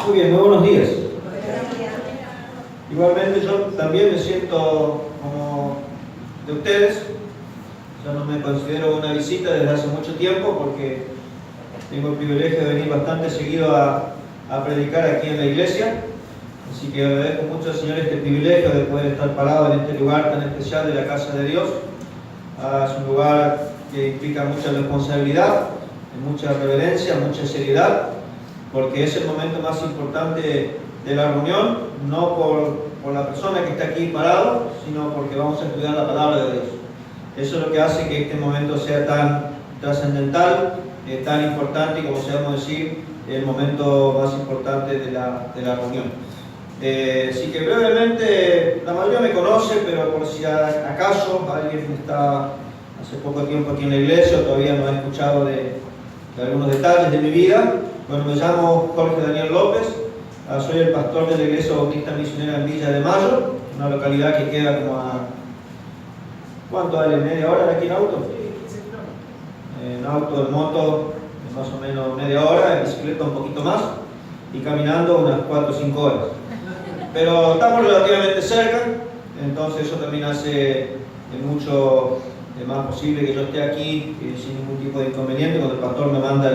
Muy bien, muy buenos días. Igualmente yo también me siento como de ustedes. Yo no me considero una visita desde hace mucho tiempo porque tengo el privilegio de venir bastante seguido a predicar aquí en la iglesia. Así que agradezco mucho al Señor este privilegio de poder estar parado en este lugar tan especial de la casa de Dios. Es un lugar que implica mucha responsabilidad, mucha reverencia, mucha seriedad, porque es el momento más importante de la reunión, no por la persona que está aquí parado, sino porque vamos a estudiar la palabra de Dios. Eso es lo que hace que este momento sea tan trascendental, tan importante y, como sabemos decir, el momento más importante de la reunión. Así que brevemente, la mayoría me conoce, pero por si acaso alguien está hace poco tiempo aquí en la iglesia o todavía no ha escuchado de algunos detalles de mi vida. Bueno, me llamo Jorge Daniel López, soy el pastor de la Iglesia Bautista Misionera en Villa de Mayo, una localidad que queda como a... ¿Cuánto vale? ¿Media hora de aquí en auto? En auto, en moto, más o menos media hora, en bicicleta un poquito más, y caminando unas 4 o 5 horas. Pero estamos relativamente cerca, entonces eso también hace mucho más posible que yo esté aquí sin ningún tipo de inconveniente. Cuando el pastor me manda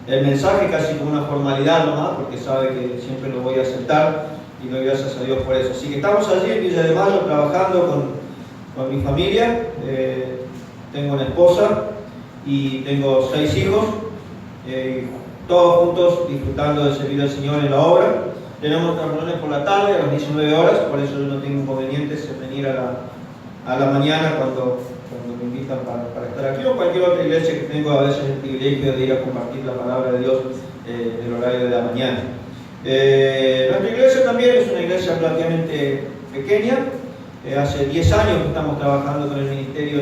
el mensaje, casi como una formalidad nomás, porque sabe que siempre lo voy a aceptar y doy gracias a Dios por eso. Así que estamos allí en Villa de Mayo trabajando con mi familia. Tengo una esposa y tengo 6 hijos, todos juntos disfrutando de servir al Señor en la obra. Tenemos nuestras reuniones por la tarde a las 19 horas, por eso yo no tengo inconvenientes en venir a la mañana cuando me invitan para estar aquí, o cualquier otra iglesia que tengo a veces el privilegio de ir a compartir la palabra de Dios en el horario de la mañana. Nuestra iglesia también es una iglesia relativamente pequeña. Hace 10 años que estamos trabajando con el ministerio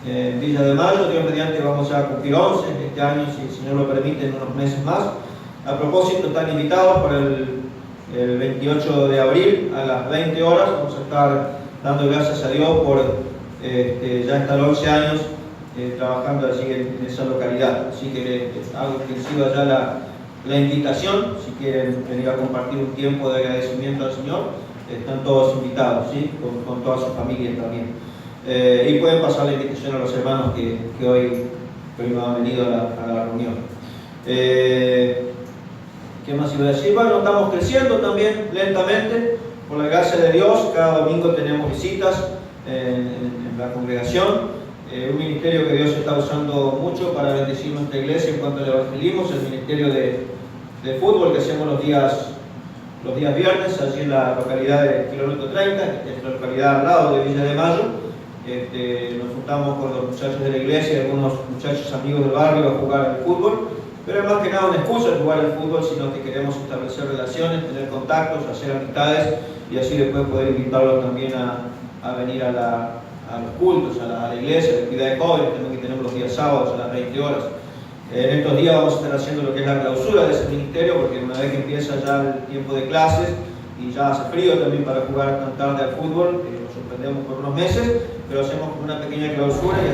en Villa de Mayo. Dios mediante vamos a cumplir 11 este año, si el Señor lo permite, en unos meses más. A propósito, están invitados para el 28 de abril a las 20 horas. Vamos a estar dando gracias a Dios por ya estar 11 años trabajando allí en esa localidad. Así que hago extensiva ya la invitación. Si quieren venir a compartir un tiempo de agradecimiento al Señor, están todos invitados, ¿sí? con toda su familia también. Y pueden pasar la invitación a los hermanos que hoy no han venido a la reunión. ¿Qué más iba a decir? Bueno, estamos creciendo también lentamente, por la gracia de Dios. Cada domingo tenemos visitas en la congregación. Un ministerio que Dios está usando mucho para bendecir nuestra iglesia en cuanto al evangelismo es el ministerio de fútbol que hacemos los días viernes, allí en la localidad de Kilómetro 30, que es la localidad al lado de Villa de Mayo. Nos juntamos con los muchachos de la iglesia y algunos muchachos amigos del barrio a jugar al fútbol. Pero es más que nada una excusa de jugar al fútbol, sino que queremos establecer relaciones, tener contactos, hacer amistades y así después poder invitarlos también a venir a los cultos, a la iglesia, a la actividad de jóvenes, también que tenemos los días sábados a las 20 horas. En estos días vamos a estar haciendo lo que es la clausura de ese ministerio, porque una vez que empieza ya el tiempo de clases y ya hace frío también para jugar tan tarde al fútbol, nos sorprendemos por unos meses, pero hacemos una pequeña clausura y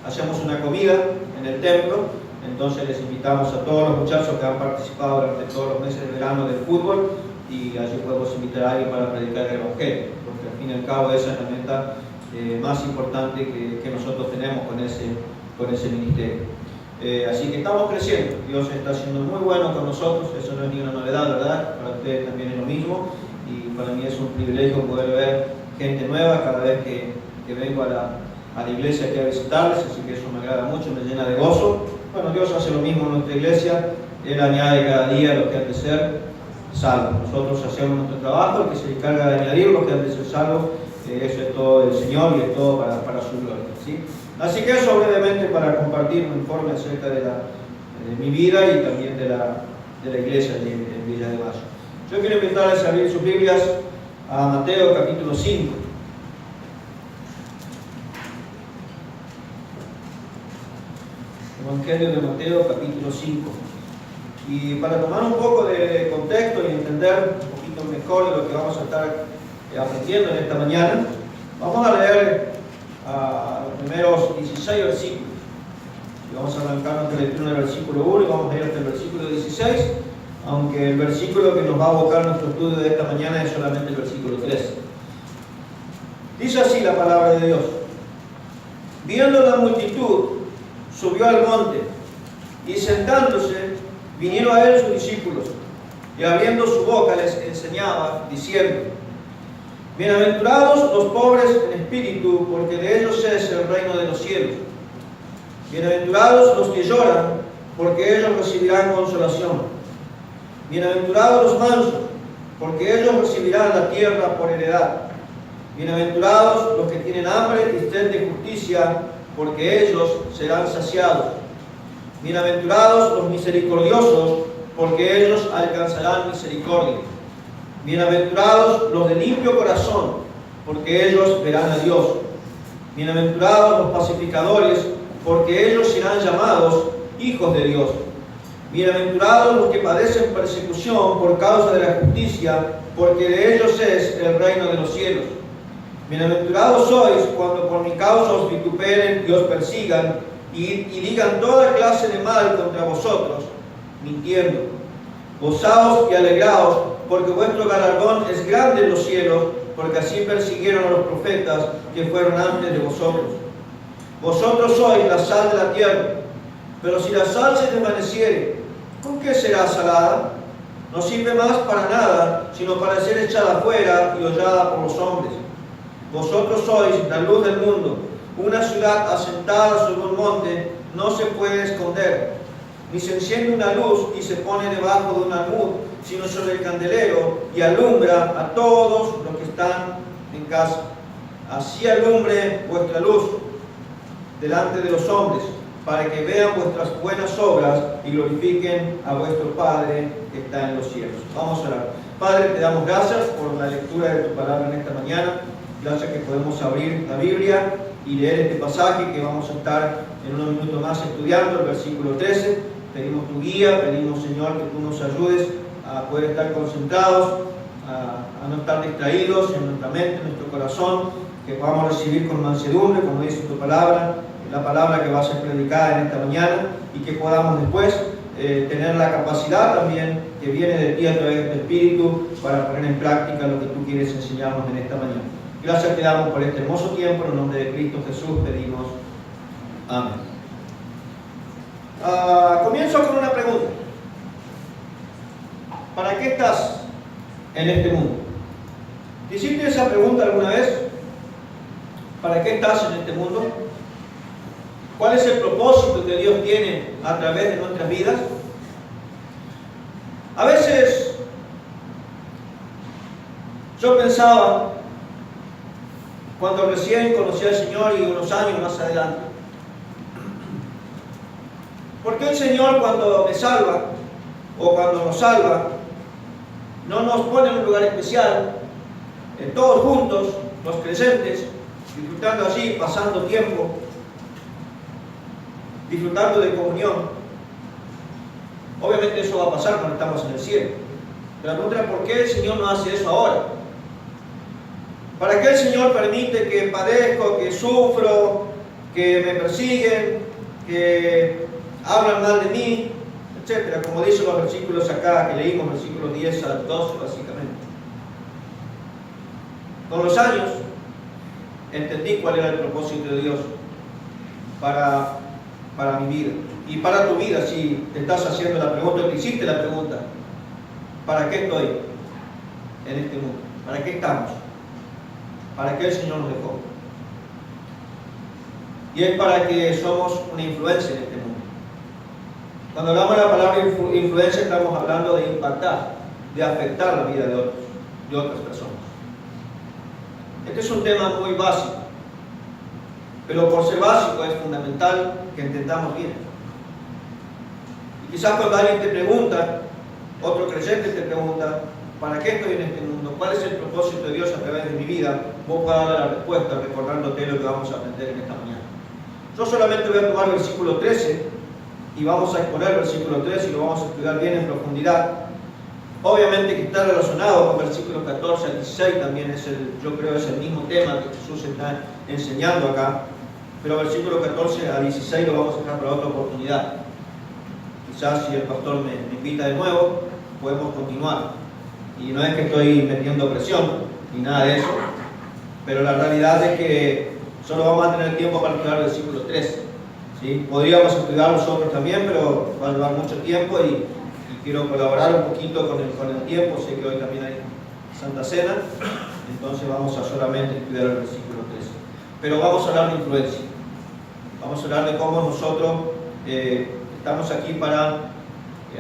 hacemos una comida en el templo. Entonces les invitamos a todos los muchachos que han participado durante todos los meses de verano del fútbol, y allí podemos invitar a alguien para predicar el evangelio, porque al fin y al cabo esa es la meta más importante que nosotros tenemos con ese ministerio. Así que estamos creciendo. Dios está siendo muy bueno con nosotros. Eso no es ninguna novedad, ¿verdad? Para ustedes también es lo mismo, y para mí es un privilegio poder ver gente nueva cada vez que vengo a la iglesia aquí a visitarles, así que eso me agrada mucho, me llena de gozo. Bueno, Dios hace lo mismo en nuestra iglesia. Él añade cada día lo que han de ser salvos. Nosotros hacemos nuestro trabajo, el que se encarga de añadir lo que han de ser salvos, eso es todo del Señor y es todo para su gloria, ¿sí? Así que eso brevemente para compartir un informe acerca de mi vida y también de la iglesia en Villa de Mayo. Yo quiero invitarles a abrir sus Biblias a Mateo capítulo 5. Evangelio de Mateo capítulo 5. Y para tomar un poco de contexto y entender un poquito mejor de lo que vamos a estar aprendiendo en esta mañana, vamos a leer los primeros 16 versículos. Y vamos a arrancar nuestra lectura en el versículo 1 y vamos a ir hasta el versículo 16. aunque el versículo que nos va a abocar nuestro estudio de esta mañana es solamente el versículo 13. Dice así la palabra de Dios: viendo la multitud, subió al monte, y sentándose, vinieron a él sus discípulos, y abriendo su boca les enseñaba, diciendo: bienaventurados los pobres en espíritu, porque de ellos es el reino de los cielos. Bienaventurados los que lloran, porque ellos recibirán consolación. Bienaventurados los mansos, porque ellos recibirán la tierra por heredad. Bienaventurados los que tienen hambre y sed de justicia, porque ellos serán saciados. Bienaventurados los misericordiosos, porque ellos alcanzarán misericordia. Bienaventurados los de limpio corazón, porque ellos verán a Dios. Bienaventurados los pacificadores, porque ellos serán llamados hijos de Dios. Bienaventurados los que padecen persecución por causa de la justicia, porque de ellos es el reino de los cielos. Bienaventurados sois cuando por mi causa os vituperen y os persigan, y digan toda clase de mal contra vosotros, mintiendo. Gozaos y alegraos, porque vuestro galardón es grande en los cielos, porque así persiguieron a los profetas que fueron antes de vosotros. Vosotros sois la sal de la tierra, pero si la sal se desvaneciere, ¿con qué será salada? No sirve más para nada, sino para ser echada afuera y hollada por los hombres. Vosotros sois la luz del mundo. Una ciudad asentada sobre un monte no se puede esconder, ni se enciende una luz y se pone debajo de un almud, sino sobre el candelero, y alumbra a todos los que están en casa. Así alumbre vuestra luz delante de los hombres, para que vean vuestras buenas obras y glorifiquen a vuestro Padre que está en los cielos. Vamos a orar. Padre, te damos gracias por la lectura de tu palabra en esta mañana. Gracias que podemos abrir la Biblia y leer este pasaje que vamos a estar en unos minutos más estudiando, el versículo 13. Pedimos tu guía, pedimos, Señor, que tú nos ayudes a poder estar concentrados, a no estar distraídos en nuestra mente, en nuestro corazón, que podamos recibir con mansedumbre, como dice tu palabra, la palabra que va a ser predicada en esta mañana, y que podamos después tener la capacidad también que viene de ti a través de tu Espíritu para poner en práctica lo que tú quieres enseñarnos en esta mañana. Gracias te damos por este hermoso tiempo, en el nombre de Cristo Jesús pedimos. Amén. Comienzo con una pregunta. ¿Para qué estás en este mundo? ¿Te hiciste esa pregunta alguna vez? ¿Para qué estás en este mundo? ¿Cuál es el propósito que Dios tiene a través de nuestras vidas? A veces yo pensaba, cuando recién conocí al Señor y unos años más adelante, ¿por qué el Señor cuando me salva o cuando nos salva no nos pone en un lugar especial, todos juntos, los creyentes, disfrutando allí, pasando tiempo, disfrutando de comunión? Obviamente eso va a pasar cuando estamos en el cielo. Pero la pregunta es, ¿por qué el Señor no hace eso ahora? ¿Para qué el Señor permite que padezco, que sufro, que me persiguen, que hablan mal de mí, etcétera? Como dicen los versículos acá que leímos, versículos 10 al 12 básicamente. Con los años entendí cuál era el propósito de Dios para mi vida y para tu vida. Si te estás haciendo la pregunta, te hiciste la pregunta, ¿para qué estoy en este mundo? ¿Para qué estamos? ¿Para qué el Señor nos dejó? Y es para que somos una influencia en este mundo. Cuando hablamos de la palabra influencia, estamos hablando de impactar, de afectar la vida de otras personas. Este es un tema muy básico, pero por ser básico es fundamental que entendamos bien. Y quizás cuando alguien te pregunta, otro creyente te pregunta, ¿para qué estoy en este mundo? ¿Cuál es el propósito de Dios a través de mi vida? Vos puedas dar la respuesta recordándote lo que vamos a aprender en esta mañana. Yo solamente voy a tomar el versículo 13 y vamos a exponer el versículo 13 y lo vamos a estudiar bien en profundidad. Obviamente que está relacionado con versículos 14 al 16, también yo creo es el mismo tema que Jesús está enseñando acá, pero versículo 14 al 16 lo vamos a dejar para otra oportunidad. Quizás si el pastor me invita de nuevo, podemos continuar. Y no es que estoy metiendo presión, ni nada de eso, pero la realidad es que solo vamos a tener tiempo para estudiar el versículo 13. ¿Sí? Podríamos estudiar nosotros también, pero va a llevar mucho tiempo y quiero colaborar un poquito con el tiempo. Sé que hoy también hay Santa Cena, entonces vamos a solamente estudiar el versículo 13. Pero vamos a hablar de influencia. Vamos a hablar de cómo nosotros estamos aquí para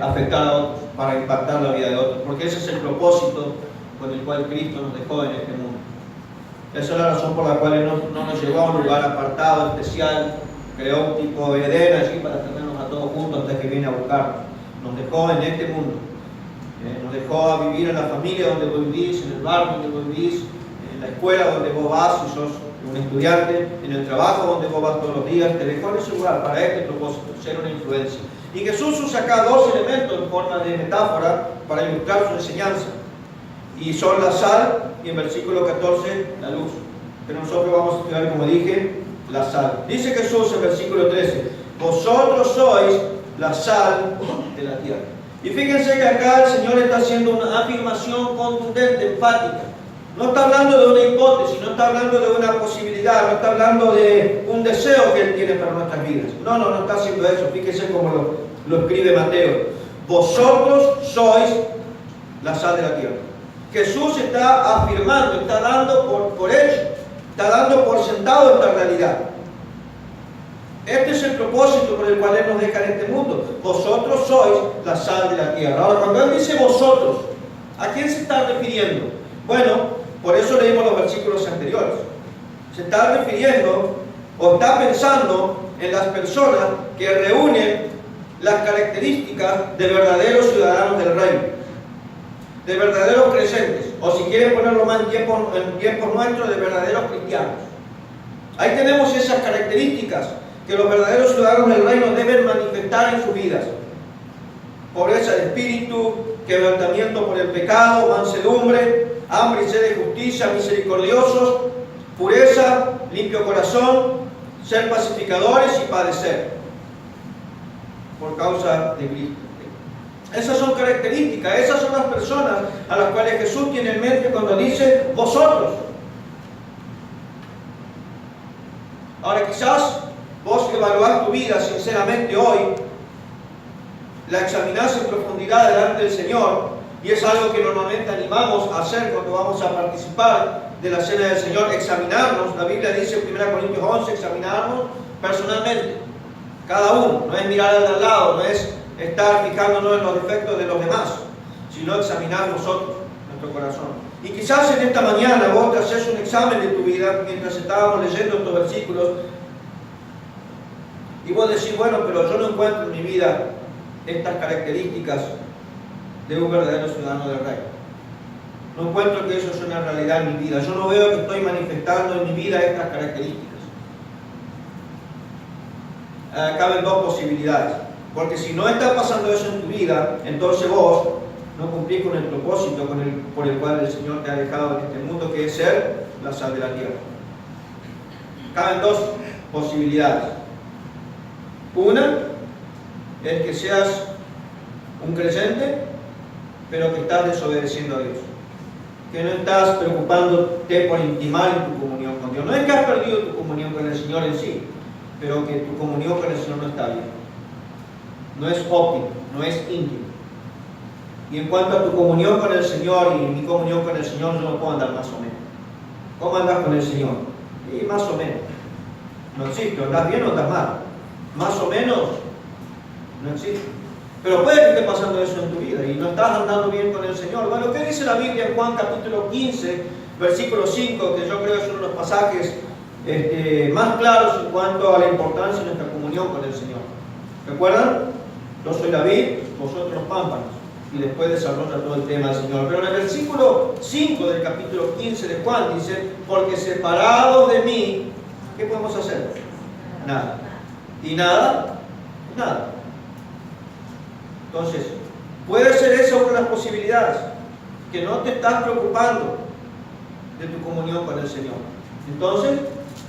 afectar a otros, para impactar la vida de otros, porque ese es el propósito con el cual Cristo nos dejó en este mundo. Esa es la razón por la cual no nos llevó a un lugar apartado, especial, creó un tipo de Edén allí para tenernos a todos juntos hasta que viene a buscarnos. Nos dejó en este mundo. Nos dejó a vivir en la familia donde vos vivís, en el barrio donde vos vivís, en la escuela donde vos vas, si sos un estudiante, en el trabajo donde vos vas todos los días. Te dejó en ese lugar para este propósito, ser una influencia. Y Jesús usa acá dos elementos en forma de metáfora para ilustrar su enseñanza. Y son la sal y en versículo 14 la luz. Pero nosotros vamos a estudiar, como dije, la sal. Dice Jesús en versículo 13: vosotros sois la sal de la tierra. Y fíjense que acá el Señor está haciendo una afirmación contundente, enfática. No está hablando de una hipótesis, no está hablando de una posibilidad, no está hablando de un deseo que Él tiene para nuestras vidas. No está haciendo eso. Fíjense cómo lo escribe Mateo. Vosotros sois la sal de la tierra. Jesús está afirmando, está dando por hecho, está dando por sentado esta realidad. Este es el propósito por el cual Él nos deja en este mundo. Vosotros sois la sal de la tierra. Ahora, cuando Él dice vosotros, ¿a quién se está refiriendo? Bueno, por eso leímos los versículos anteriores. Se está refiriendo o está pensando en las personas que reúnen las características de verdaderos ciudadanos del reino, de verdaderos creyentes, o si quieren ponerlo más en tiempos nuestros, de verdaderos cristianos. Ahí tenemos esas características que los verdaderos ciudadanos del reino deben manifestar en sus vidas: pobreza de espíritu, quebrantamiento por el pecado, mansedumbre, hambre y sed de justicia, misericordiosos, pureza, limpio corazón, ser pacificadores y padecer por causa de Cristo. Esas son características, esas son las personas a las cuales Jesús tiene en mente cuando dice vosotros. Ahora, quizás vos evaluás tu vida sinceramente hoy, la examinás en profundidad delante del Señor, y es algo que normalmente animamos a hacer cuando vamos a participar de la cena del Señor, examinarnos. La Biblia dice en 1 Corintios 11, examinarnos personalmente, cada uno. No es mirar al lado, no es estar fijándonos en los defectos de los demás, sino examinar nosotros, nuestro corazón. Y quizás en esta mañana vos te haces un examen de tu vida mientras estábamos leyendo estos versículos, y vos decís, bueno, pero yo no encuentro en mi vida estas características de un verdadero ciudadano del reino. No encuentro que eso sea una realidad en mi vida. Yo no veo que estoy manifestando en mi vida estas características. Caben dos posibilidades. Porque si no está pasando eso en tu vida, entonces vos no cumplís con el propósito por el cual el Señor te ha dejado en este mundo, que es ser la sal de la tierra. Caben dos posibilidades. Una es que seas un creyente, pero que estás desobedeciendo a Dios. Que no estás preocupándote por intimar en tu comunión con Dios. No es que has perdido tu comunión con el Señor en sí, pero que tu comunión con el Señor no está bien. No es óptimo, no es íntimo. Y en cuanto a tu comunión con el Señor y mi comunión con el Señor, yo no puedo andar más o menos. ¿Cómo andas con el Señor? Y más o menos. No existe, ¿andás bien o estás mal? Más o menos, no existe. Pero puede que esté pasando eso en tu vida y no estás andando bien con el Señor. Bueno, ¿qué dice la Biblia en Juan capítulo 15, versículo 5, que yo creo que es uno de los pasajes más claros en cuanto a la importancia de nuestra comunión con el Señor? ¿Recuerdan? Yo soy la vid, vosotros los pámpanos. Y después desarrolla todo el tema del Señor. Pero en el versículo 5 del capítulo 15 de Juan dice: porque separados de mí, ¿qué podemos hacer? Nada. ¿Y nada? Nada. Entonces, puede ser esa una de las posibilidades, que no te estás preocupando de tu comunión con el Señor. Entonces,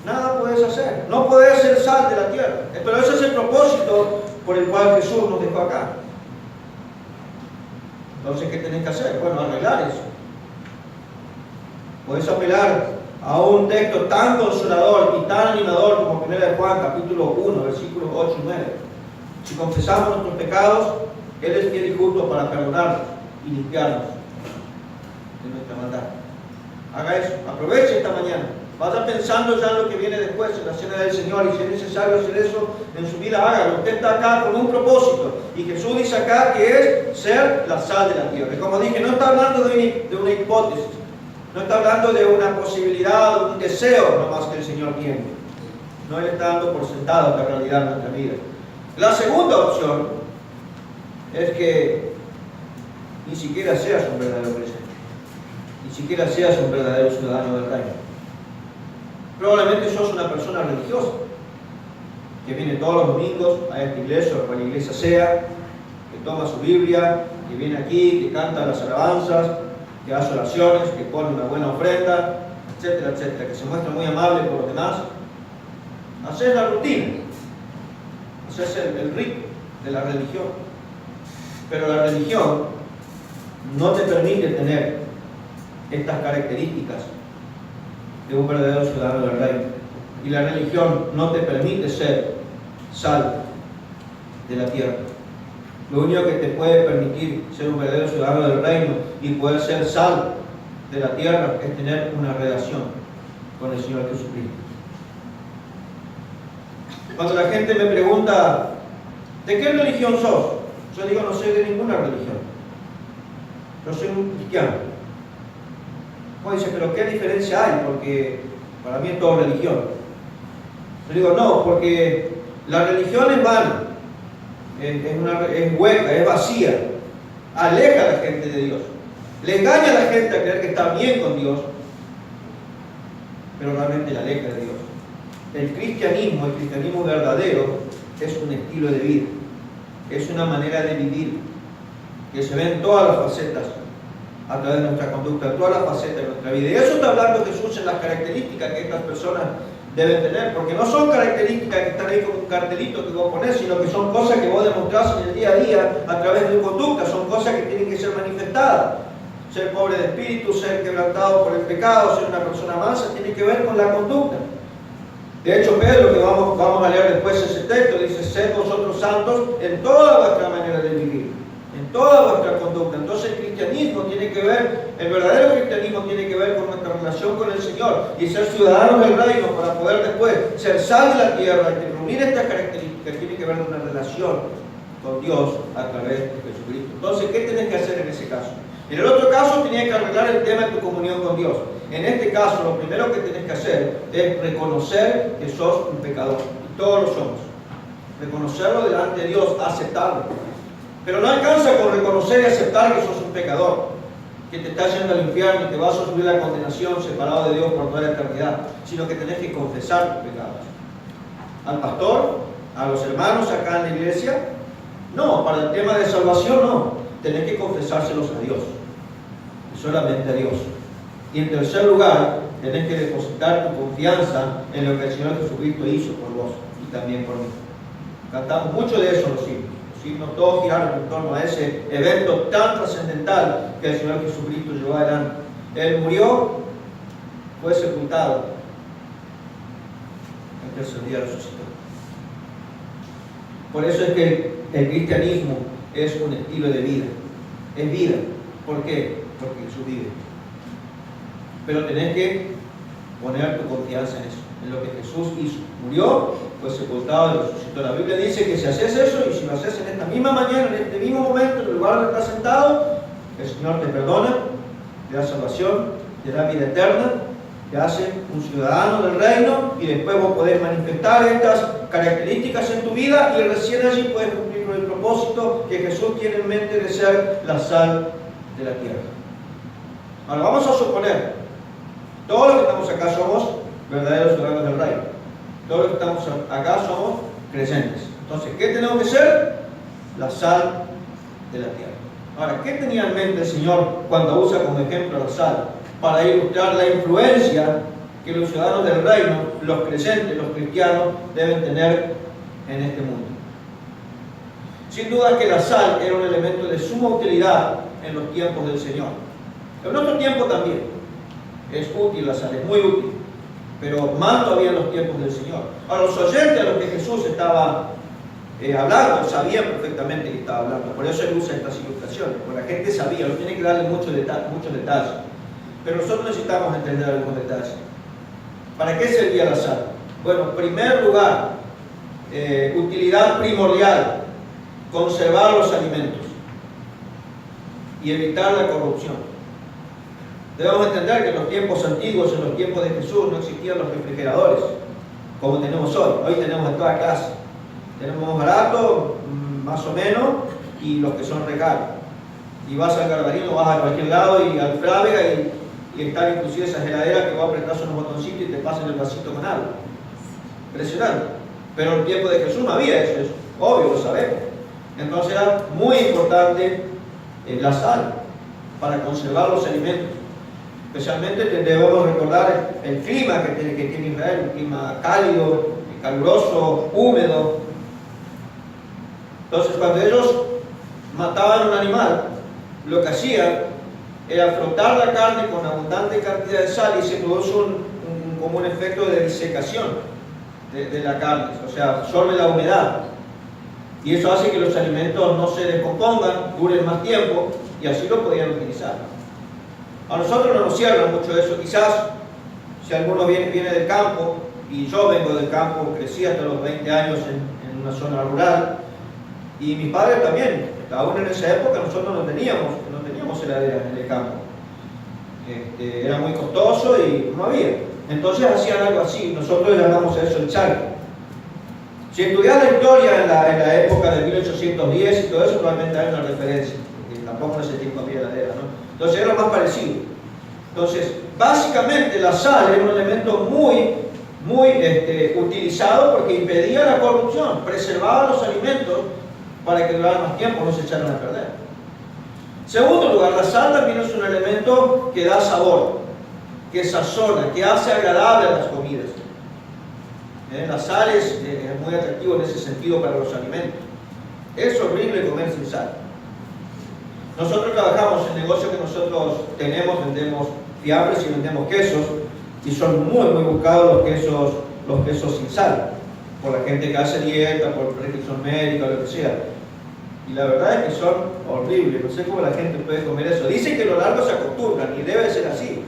nada puedes hacer. No puedes ser sal de la tierra. Pero ese es el propósito por el cual Jesús nos dejó acá. Entonces, ¿qué tenés que hacer? Bueno, arreglar eso. Podés apelar a un texto tan consolador y tan animador como 1 de Juan, capítulo 1, versículos 8 y 9. Si confesamos nuestros pecados, Él es fiel y justo para perdonarnos y limpiarnos de nuestra maldad. Haga eso, aproveche esta mañana. Vaya pensando ya en lo que viene después, en la cena del Señor, y si es necesario hacer eso en su vida, hágalo. Usted está acá con un propósito, y Jesús dice acá que es ser la sal de la tierra. Y como dije, no está hablando de una hipótesis, no está hablando de una posibilidad o un deseo nomás que el Señor tiene. No, Él está dando por sentado esta realidad en nuestra vida. La segunda opción es que ni siquiera seas un verdadero creyente, ni siquiera seas un verdadero ciudadano del reino. Probablemente sos una persona religiosa, que viene todos los domingos a esta iglesia o a cual iglesia sea, que toma su Biblia, que viene aquí, que canta las alabanzas, que hace oraciones, que pone una buena ofrenda, etcétera, etcétera, que se muestra muy amable por los demás. Haces la rutina, haces el rito de la religión. Pero la religión no te permite tener estas características de un verdadero ciudadano del reino. Y la religión no te permite ser sal de la tierra. Lo único que te puede permitir ser un verdadero ciudadano del reino y poder ser sal de la tierra es tener una relación con el Señor Jesucristo. Cuando la gente me pregunta, ¿de qué religión sos? Yo digo, no soy de ninguna religión. Yo soy un cristiano. Uno dice, pero ¿qué diferencia hay? Porque para mí es todo religión. Yo digo, no, porque la religión es vana, es hueca, es vacía, aleja a la gente de Dios, le engaña a la gente a creer que está bien con Dios, pero realmente la aleja de Dios. El cristianismo verdadero, es un estilo de vida, es una manera de vivir, que se ve en todas las facetas, a través de nuestra conducta, en todas las facetas de nuestra vida. Y eso está hablando Jesús en las características que estas personas deben tener, porque no son características que están ahí como un cartelito que vos ponés, sino que son cosas que vos demostrás en el día a día a través de tu conducta, son cosas que tienen que ser manifestadas. Ser pobre de espíritu, ser quebrantado por el pecado, ser una persona mansa, tiene que ver con la conducta. De hecho, Pedro, que vamos a leer después ese texto, dice, sed vosotros santos en toda vuestra manera de vivir, en toda vuestra conducta. Entonces el cristianismo tiene que ver, el verdadero cristianismo tiene que ver con nuestra relación con el Señor y ser ciudadanos del reino para poder después ser sal de la tierra y reunir estas características. Tiene que ver con una relación con Dios a través de Jesucristo. Entonces, ¿qué tenés que hacer en ese caso? En el otro caso tenías que arreglar el tema de tu comunión con Dios. En este caso, lo primero que tenés que hacer es reconocer que sos un pecador. Y todos lo somos. Reconocerlo delante de Dios, aceptarlo. Pero no alcanza con reconocer y aceptar que sos un pecador, que te estás yendo al infierno y te vas a subir a la condenación separado de Dios por toda la eternidad, sino que tenés que confesar tus pecados. Al pastor, a los hermanos acá en la iglesia, no, para el tema de salvación no. Tenés que confesárselos a Dios, y solamente a Dios. Y en tercer lugar, tenés que depositar tu confianza en lo que el Señor Jesucristo hizo por vos y también por mí. Cantamos mucho de eso en los himnos. Los himnos todos giraron en torno a ese evento tan trascendental que el Señor Jesucristo llevó adelante. Él murió, fue sepultado, el tercer día resucitó. Por eso es que el cristianismo es un estilo de vida. Es vida. ¿Por qué? Porque Jesús vive. Pero tenés que poner tu confianza en eso, en lo que Jesús hizo. Murió, fue sepultado y resucitó. La Biblia dice que si haces eso, y si lo haces en esta misma mañana, en este mismo momento, en el lugar donde estás sentado, el Señor te perdona, te da salvación, te da vida eterna, te hace un ciudadano del reino y después vos podés manifestar estas características en tu vida y recién allí puedes cumplir con el propósito que Jesús tiene en mente de ser la sal de la tierra. Ahora vamos a suponer, todos los que estamos acá somos verdaderos ciudadanos del reino. Todos los que estamos acá somos creyentes. Entonces, ¿qué tenemos que ser? La sal de la tierra. Ahora, ¿qué tenía en mente el Señor cuando usa como ejemplo la sal? Para ilustrar la influencia que los ciudadanos del reino, los creyentes, los cristianos, deben tener en este mundo. Sin duda que la sal era un elemento de suma utilidad en los tiempos del Señor. En nuestro tiempo también es útil la sal, es muy útil, pero más todavía en los tiempos del Señor. A los oyentes a los que Jesús estaba hablando, sabían perfectamente que estaba hablando, por eso él usa estas ilustraciones, porque la gente sabía, no tiene que darle muchos detalles, pero nosotros necesitamos entender algunos detalles. ¿Para qué servía la sal? Bueno, en primer lugar, utilidad primordial, conservar los alimentos y evitar la corrupción. Debemos entender que en los tiempos antiguos, en los tiempos de Jesús, no existían los refrigeradores como tenemos hoy. Hoy tenemos de toda clase. Tenemos barato, más o menos, y los que son recaros. Y vas al Garbarino, vas a cualquier lado y al Frávega y están inclusive esas heladeras que vos apretás unos botoncitos y te pasan el vasito con agua. Impresionante. Pero en el tiempo de Jesús no había eso, obvio, lo sabemos. Entonces era muy importante la sal para conservar los alimentos. Especialmente debemos recordar el clima que tiene Israel, un clima cálido, caluroso, húmedo. Entonces cuando ellos mataban un animal, lo que hacían era frotar la carne con abundante cantidad de sal y se produce como un efecto de disecación de la carne, o sea, absorbe la humedad. Y eso hace que los alimentos no se descompongan, duren más tiempo y así lo podían utilizar. A nosotros no nos cierra mucho eso. Quizás si alguno viene del campo, y yo vengo del campo, crecí hasta los 20 años en una zona rural, y mis padres también, aún en esa época nosotros no teníamos heladeras en el campo. Era muy costoso y no había. Entonces hacían algo así, nosotros llamamos a eso el charco. Si estudias la historia en la época de 1810 y todo eso, probablemente hay una referencia, porque tampoco en ese tiempo había heladera, ¿no? Entonces era lo más parecido. Entonces, básicamente la sal era un elemento muy utilizado porque impedía la corrupción, preservaba los alimentos para que duraran más tiempo, no se echaran a perder. Segundo lugar, la sal también es un elemento que da sabor, que sazona, que hace agradable las comidas. La sal es muy atractivo en ese sentido para los alimentos. Es horrible comer sin sal. Nosotros trabajamos en el negocio que nosotros tenemos, vendemos fiambres y vendemos quesos, y son muy buscados los quesos sin sal, por la gente que hace dieta, por prescripción médica, lo que sea. Y la verdad es que son horribles, no sé cómo la gente puede comer eso. Dicen que a lo largo se acostumbran y debe ser así.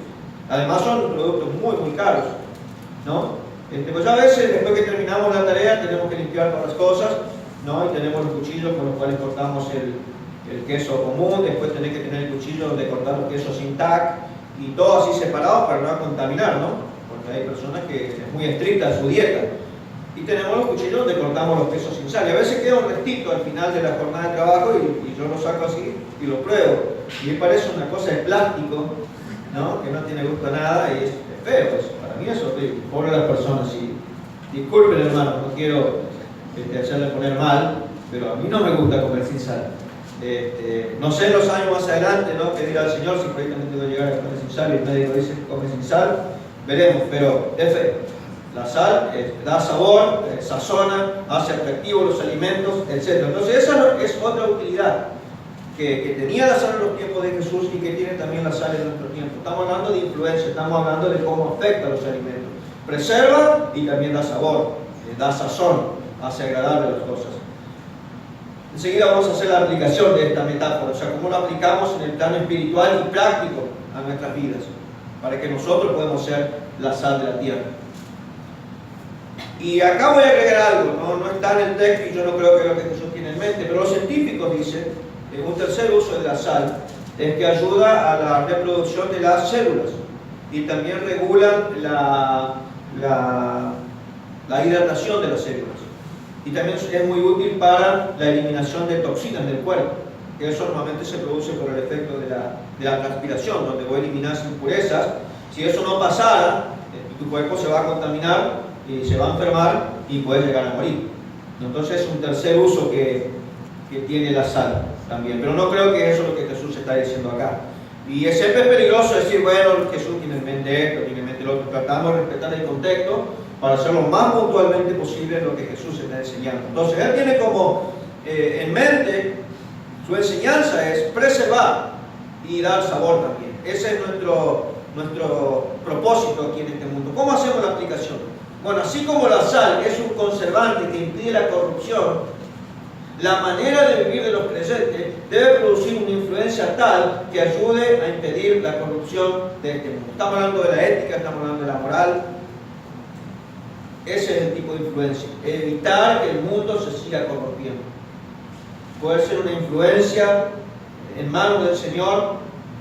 Además son productos muy caros, ¿no? Pues a veces después que terminamos la tarea tenemos que limpiar todas las cosas, ¿no? Y tenemos los cuchillos con los cuales cortamos el queso común, después tenés que tener el cuchillo donde cortar los quesos sin tac, y todo así separado para no contaminar, ¿no? Porque hay personas que es muy estricta en su dieta. Y tenemos los cuchillos donde cortamos los quesos sin sal. Y a veces queda un restito al final de la jornada de trabajo y yo lo saco así y lo pruebo. Y me parece una cosa de plástico, ¿no? Que no tiene gusto a nada y es feo. Pues. Para mí es horrible. Pobre las personas. Y disculpen, hermano, no quiero hacerle poner mal, pero a mí no me gusta comer sin sal. No sé en los años más adelante, ¿no? Que dirá el Señor si proyectamente voy a llegar a comer sin sal y el médico dice que come sin sal, veremos, pero es feo. La sal da sabor, sazona, hace atractivos los alimentos, etc. Entonces esa es otra utilidad que tenía la sal en los tiempos de Jesús y que tiene también la sal en nuestro tiempo. Estamos hablando de influencia, estamos hablando de cómo afecta a los alimentos. Preserva y también da sabor, da sazón, hace agradable las cosas. Enseguida vamos a hacer la aplicación de esta metáfora, o sea, cómo lo aplicamos en el plano espiritual y práctico a nuestras vidas, para que nosotros podamos ser la sal de la tierra. Y acá voy a agregar algo, no está en el texto y yo no creo que es lo que Jesús tiene en mente, pero los científicos dicen que un tercer uso de la sal es que ayuda a la reproducción de las células y también regulan la hidratación de las células. Y también es muy útil para la eliminación de toxinas del cuerpo, que eso normalmente se produce por el efecto de la transpiración, donde vos eliminás impurezas. Si eso no pasara, tu cuerpo se va a contaminar y se va a enfermar y puedes llegar a morir. Entonces es un tercer uso que tiene la sal también, pero no creo que eso es lo que Jesús está diciendo acá. Y siempre es peligroso decir, bueno, Jesús tiene en mente esto, tiene en mente lo otro. Tratamos de respetar el contexto para hacerlo lo más puntualmente posible lo que Jesús está enseñando. Entonces él tiene como en mente, su enseñanza es preservar y dar sabor también. Ese es nuestro propósito aquí en este mundo. ¿Cómo hacemos la aplicación? Bueno, así como la sal es un conservante que impide la corrupción, la manera de vivir de los creyentes debe producir una influencia tal que ayude a impedir la corrupción de este mundo. Estamos hablando de la ética, estamos hablando de la moral. Ese es el tipo de influencia. Evitar que el mundo se siga corrompiendo. Poder ser una influencia en manos del Señor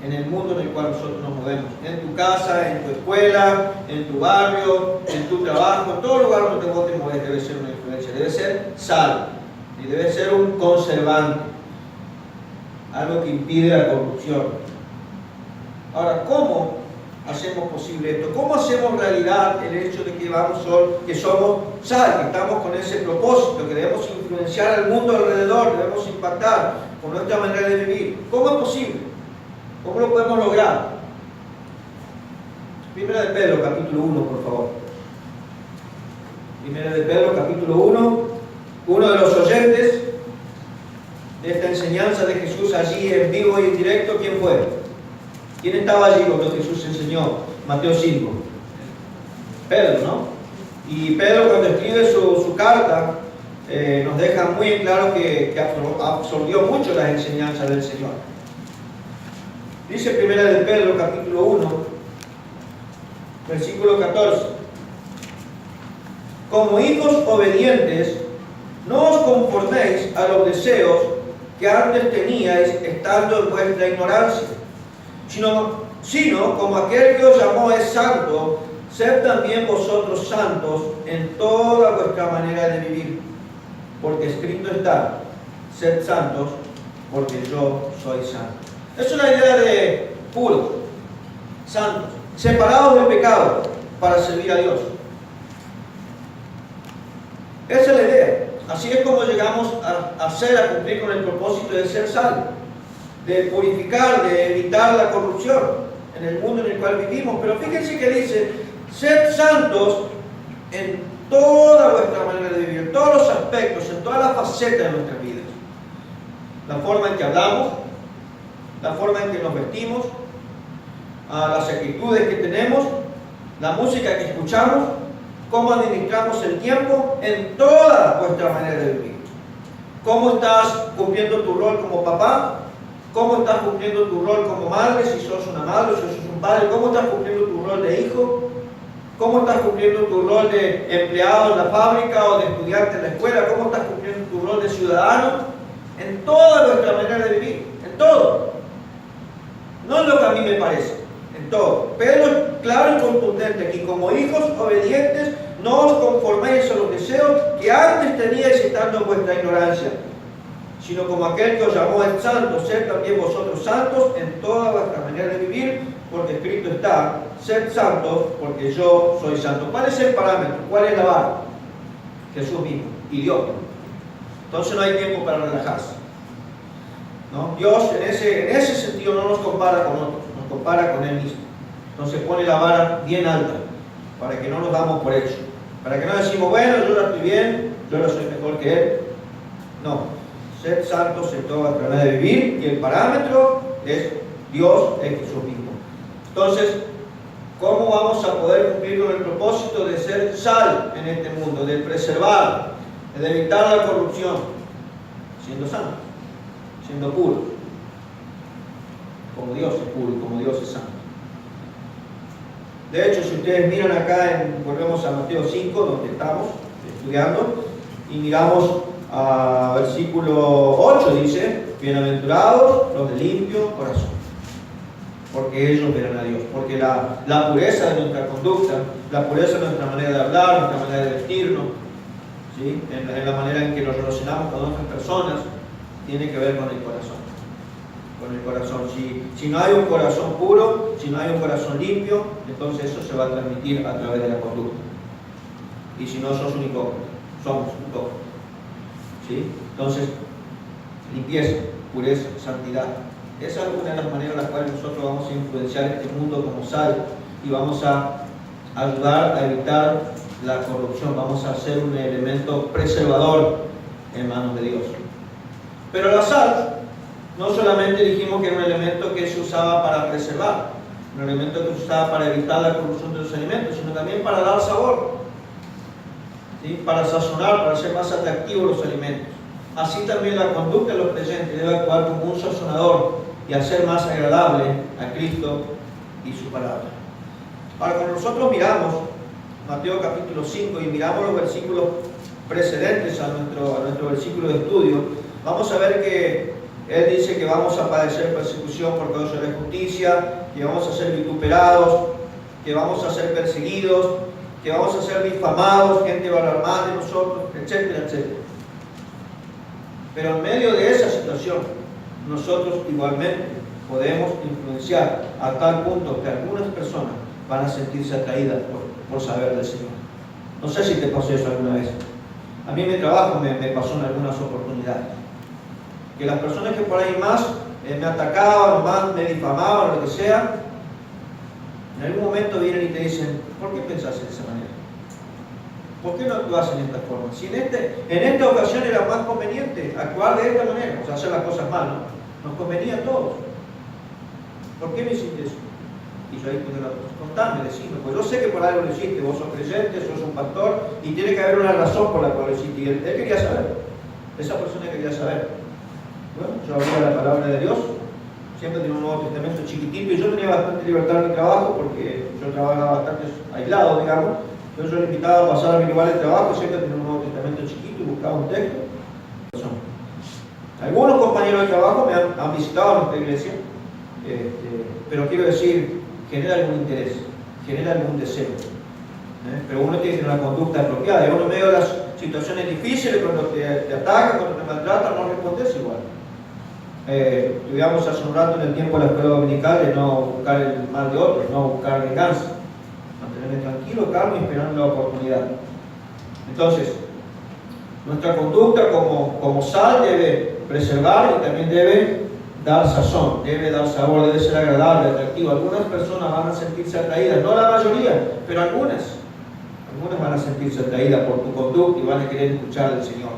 en el mundo en el cual nosotros nos movemos. En tu casa, en tu escuela, en tu barrio, en tu trabajo, en todo lugar donde vos te mueves debe ser una influencia. Debe ser sal. Y debe ser un conservante. Algo que impide la corrupción. Ahora, ¿cómo hacemos posible esto? ¿Cómo hacemos realidad el hecho de que somos sal, que estamos con ese propósito, que debemos influenciar al mundo alrededor, debemos impactar con nuestra manera de vivir? ¿Cómo es posible? ¿Cómo lo podemos lograr? Primera de Pedro, capítulo 1, por favor. Primera de Pedro, capítulo 1. Uno de los oyentes de esta enseñanza de Jesús allí en vivo y en directo, ¿quién fue? ¿Quién estaba allí cuando Jesús enseñó? Mateo 5. Pedro, ¿no? Y Pedro, cuando escribe su carta, nos deja muy en claro que absorbió mucho las enseñanzas del Señor. Dice Primera de Pedro, capítulo 1, versículo 14. Como hijos obedientes, no os conforméis a los deseos que antes teníais estando en vuestra ignorancia, sino como aquel que os llamó es santo, sed también vosotros santos en toda vuestra manera de vivir, porque escrito está, sed santos, porque yo soy santo. Es una idea de puros, santos, separados del pecado para servir a Dios. Esa es la idea. Así es como llegamos a cumplir con el propósito de ser sal, de purificar, de evitar la corrupción en el mundo en el cual vivimos. Pero fíjense que dice, sed santos en toda vuestra manera de vivir, en todos los aspectos, en todas las facetas de nuestras vidas. La forma en que hablamos, la forma en que nos vestimos, las actitudes que tenemos, la música que escuchamos, cómo administramos el tiempo en toda vuestra manera de vivir. ¿Cómo estás cumpliendo tu rol como papá? ¿Cómo estás cumpliendo tu rol como madre, si sos una madre, si sos un padre? ¿Cómo estás cumpliendo tu rol de hijo? ¿Cómo estás cumpliendo tu rol de empleado en la fábrica o de estudiante en la escuela? ¿Cómo estás cumpliendo tu rol de ciudadano? En toda nuestra manera de vivir, en todo. No es lo que a mí me parece, en todo. Pedro es claro y contundente aquí, como hijos obedientes, no os conforméis a los deseos que antes teníais estando en vuestra ignorancia, sino como aquel que os llamó es santo, sed también vosotros santos en toda vuestra manera de vivir, porque escrito está, sed santos, porque yo soy santo. ¿Cuál es el parámetro? ¿Cuál es la vara? Jesús mismo y Dios. Entonces no hay tiempo para relajarse, ¿no? Dios en ese sentido no nos compara con otros, nos compara con Él mismo. Entonces pone la vara bien alta, para que no nos damos por hecho, para que no decimos, bueno, yo ya estoy bien, yo ya soy mejor que Él. No, sed santos en toda vuestra manera de vivir, y el parámetro es Dios, es Jesús mismo. Entonces, ¿cómo vamos a poder cumplir con el propósito de ser sal en este mundo, de preservar, de evitar la corrupción? Siendo santos, siendo puros, como Dios es puro, como Dios es santo. De hecho, si ustedes miran acá, volvemos a Mateo 5, donde estamos estudiando, y miramos a versículo 8, dice, bienaventurados los de limpio corazón, porque ellos verán a Dios. Porque la pureza de nuestra conducta, la pureza de nuestra manera de hablar, nuestra manera de vestirnos, ¿sí? en la manera en que nos relacionamos con otras personas, tiene que ver con el corazón. Con el corazón. Si no hay un corazón puro, si no hay un corazón limpio, entonces eso se va a transmitir a través de la conducta. Y si no, sos un hipócrita. Somos un hipócrita. ¿Sí? Entonces, limpieza, pureza, santidad. Esa es una de las maneras en las cuales nosotros vamos a influenciar este mundo como sal y vamos a ayudar a evitar la corrupción. Vamos a ser un elemento preservador en manos de Dios. Pero la sal no solamente dijimos que era un elemento que se usaba para preservar, un elemento que se usaba para evitar la corrupción de los alimentos, sino también para dar sabor, ¿sí? Para sazonar, para hacer más atractivos los alimentos. Así también la conducta de los creyentes debe actuar como un sazonador y hacer más agradable a Cristo y su palabra. Ahora, cuando nosotros miramos Mateo capítulo 5 y miramos los versículos precedentes a nuestro versículo de estudio, vamos a ver que Él dice que vamos a padecer persecución por causa de la justicia, que vamos a ser vituperados, que vamos a ser perseguidos, que vamos a ser difamados, gente va a hablar mal de nosotros, etcétera, etcétera. Pero en medio de esa situación, nosotros igualmente podemos influenciar a tal punto que algunas personas van a sentirse atraídas por saber del Señor. No sé si te pasó eso alguna vez. A mí en mi trabajo me pasó en algunas oportunidades. Que las personas que por ahí más me atacaban, más me difamaban, lo que sea, en algún momento vienen y te dicen: ¿por qué pensás de esa manera? ¿Por qué no actúas en esta forma? Si en esta ocasión era más conveniente actuar de esta manera, o sea, hacer las cosas mal, ¿no? Nos convenía a todos. ¿Por qué no hiciste eso? Y yo ahí tuve la cosa: contame, decime, pues yo sé que por algo lo hiciste, vos sos creyente, sos un pastor, y tiene que haber una razón por la cual lo hiciste. Y él quería saber, esa persona quería saber. Bueno, yo abría la palabra de Dios, siempre tenía un Nuevo Testamento chiquitito, y yo tenía bastante libertad en mi trabajo, porque yo trabajaba bastante aislado, digamos. Entonces yo le invitaba a pasar a mi lugar de trabajo, siempre tenía un Nuevo Testamento chiquito y buscaba un texto. Algunos compañeros de trabajo me han visitado a nuestra iglesia, pero quiero decir, genera algún interés, genera algún deseo. Pero uno tiene que tener una conducta apropiada. Y uno en medio de las situaciones difíciles, cuando te atacan, cuando te maltratan, no respondes igual. Estudiamos hace un rato en el tiempo de la escuela dominical de no buscar el mal de otros, no buscar venganza. Mantenerme tranquilo, calmo y esperando la oportunidad. Entonces, nuestra conducta como sal debe preservar y también debe dar sazón, debe dar sabor, debe ser agradable, atractivo. Algunas personas van a sentirse atraídas, no la mayoría, pero algunas van a sentirse atraídas por tu conducta y van a querer escuchar al Señor.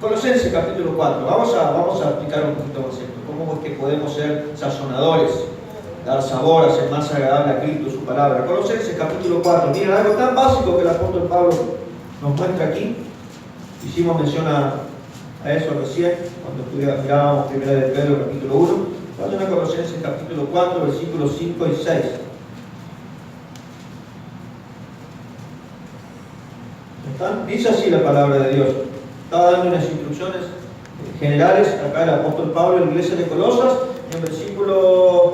Colosenses capítulo 4, vamos a explicar un poquito más esto, cómo es que podemos ser sazonadores, dar sabor, hacer más agradable a Cristo su palabra. Colosenses capítulo 4, miren, algo tan básico que el apóstol Pablo nos muestra aquí. Hicimos mención a eso recién, cuando mirábamos 1 de Pedro capítulo 1. Vayan a Colosenses capítulo 4, versículos 5 y 6. Dice así la palabra de Dios. Estaba dando unas instrucciones generales acá el apóstol Pablo en la iglesia de Colosas. En el versículo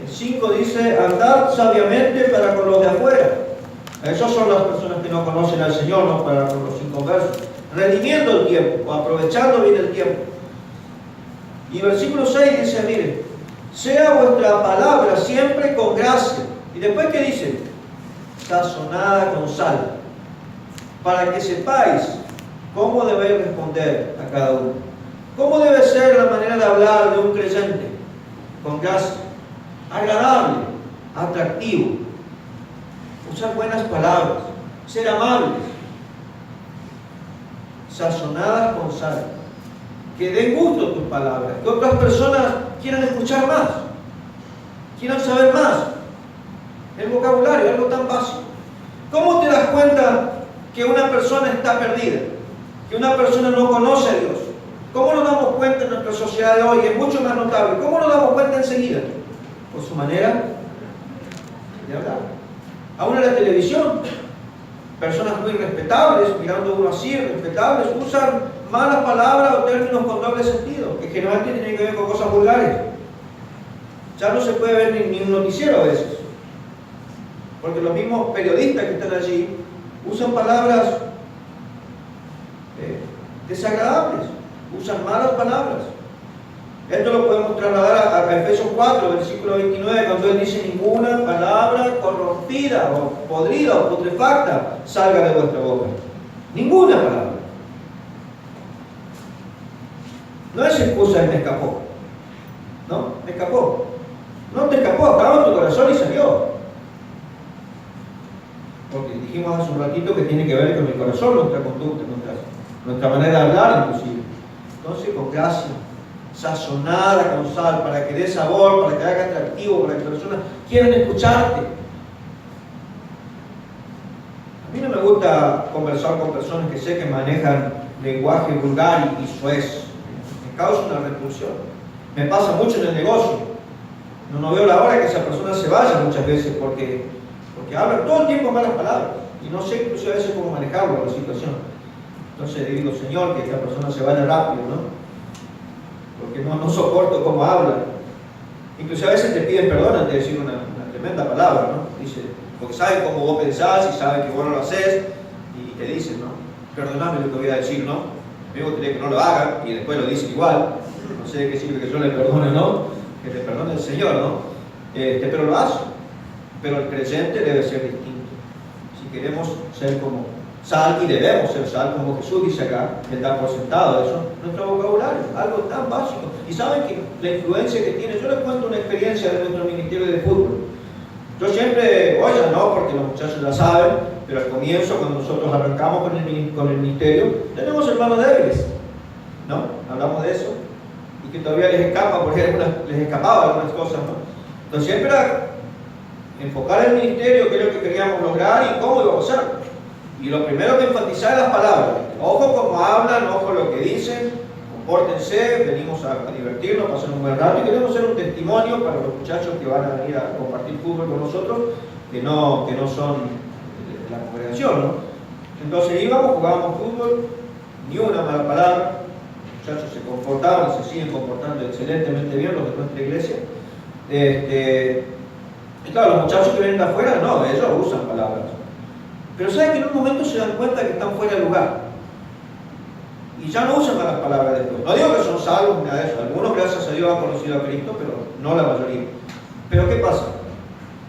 5 dice: andad sabiamente para con los de afuera. Esas son las personas que no conocen al Señor, no para con los inconversos. Redimiendo el tiempo, o aprovechando bien el tiempo. Y versículo 6 dice: mire, sea vuestra palabra siempre con gracia. Y después, ¿qué dice? Sazonada con sal, para que sepáis cómo debéis responder a cada uno. ¿Cómo debe ser la manera de hablar de un creyente? Con gracia, agradable, atractivo, usar buenas palabras, ser amables, sazonadas con sal, que den gusto tus palabras, que otras personas quieran escuchar más, quieran saber más. El vocabulario, algo tan básico. ¿Cómo te das cuenta que una persona está perdida? Que una persona no conoce a Dios. ¿Cómo nos damos cuenta en nuestra sociedad de hoy? Es mucho más notable. ¿Cómo nos damos cuenta enseguida? Por su manera de hablar. Aún en la televisión, personas muy respetables, mirando uno así, respetables, usan malas palabras o términos con doble sentido, que generalmente tienen que ver con cosas vulgares. Ya no se puede ver ni un noticiero a veces, porque los mismos periodistas que están allí usan palabras desagradables, usan malas palabras. Esto lo podemos trasladar a Efesios 4, versículo 29, cuando él dice: ninguna palabra corrompida o podrida o putrefacta salga de vuestra boca. Ninguna palabra. No es excusa de me escapó. No, me escapó. No te escapó, estaba en tu corazón y salió. Porque dijimos hace un ratito que tiene que ver con el corazón, nuestra conducta, nuestra manera de hablar inclusive. Entonces, con gracia, sazonada con sal, para que dé sabor, para que haga atractivo, para que las personas quieran escucharte. A mí no me gusta conversar con personas que sé que manejan lenguaje vulgar y soez. Me causa una repulsión. Me pasa mucho en el negocio. No veo la hora que esa persona se vaya muchas veces porque habla todo el tiempo malas palabras. Y no sé incluso a veces cómo manejarlo la situación. Entonces le digo, Señor, que esta persona se vaya rápido, ¿no? Porque no soporto cómo habla. Incluso a veces te piden perdón antes de decir una tremenda palabra, ¿no? Dice, porque saben cómo vos pensás y saben que vos no lo haces, y te dicen, ¿no? Perdoname lo que voy a decir, ¿no? Me gustaría que no lo hagan y después lo dicen igual. No sé de qué sirve que yo le perdone o no, que te perdone el Señor, ¿no? Pero lo hace. Pero el creyente debe ser distinto. Si queremos ser como sal, y debemos ser sal, como Jesús dice acá, Él da por sentado eso, nuestro vocabulario, algo tan básico. Y saben que la influencia que tiene, yo les cuento una experiencia de nuestro ministerio de fútbol. Yo siempre, oye, no, porque los muchachos la saben, pero al comienzo, cuando nosotros arrancamos con el ministerio, tenemos hermanos débiles, ¿no? Hablamos de eso, y que todavía les escapaba algunas cosas, ¿no? Entonces siempre era enfocar el ministerio, qué es lo que queríamos lograr y cómo íbamos a hacerlo. Y lo primero que enfatizar es las palabras. Ojo cómo hablan, ojo lo que dicen, compórtense, venimos a divertirnos, a pasar un buen rato y queremos ser un testimonio para los muchachos que van a venir a compartir fútbol con nosotros, que no son de la congregación, ¿no? Entonces íbamos, jugábamos fútbol, ni una mala palabra, los muchachos se comportaban y se siguen comportando excelentemente bien los de nuestra iglesia. Y claro, los muchachos que vienen de afuera, no, ellos usan palabras. Pero saben que en un momento se dan cuenta que están fuera de lugar. Y ya no usan malas palabras después. No digo que son salvos ni nada de eso. Algunos, gracias a Dios, han conocido a Cristo, pero no la mayoría. Pero ¿qué pasa?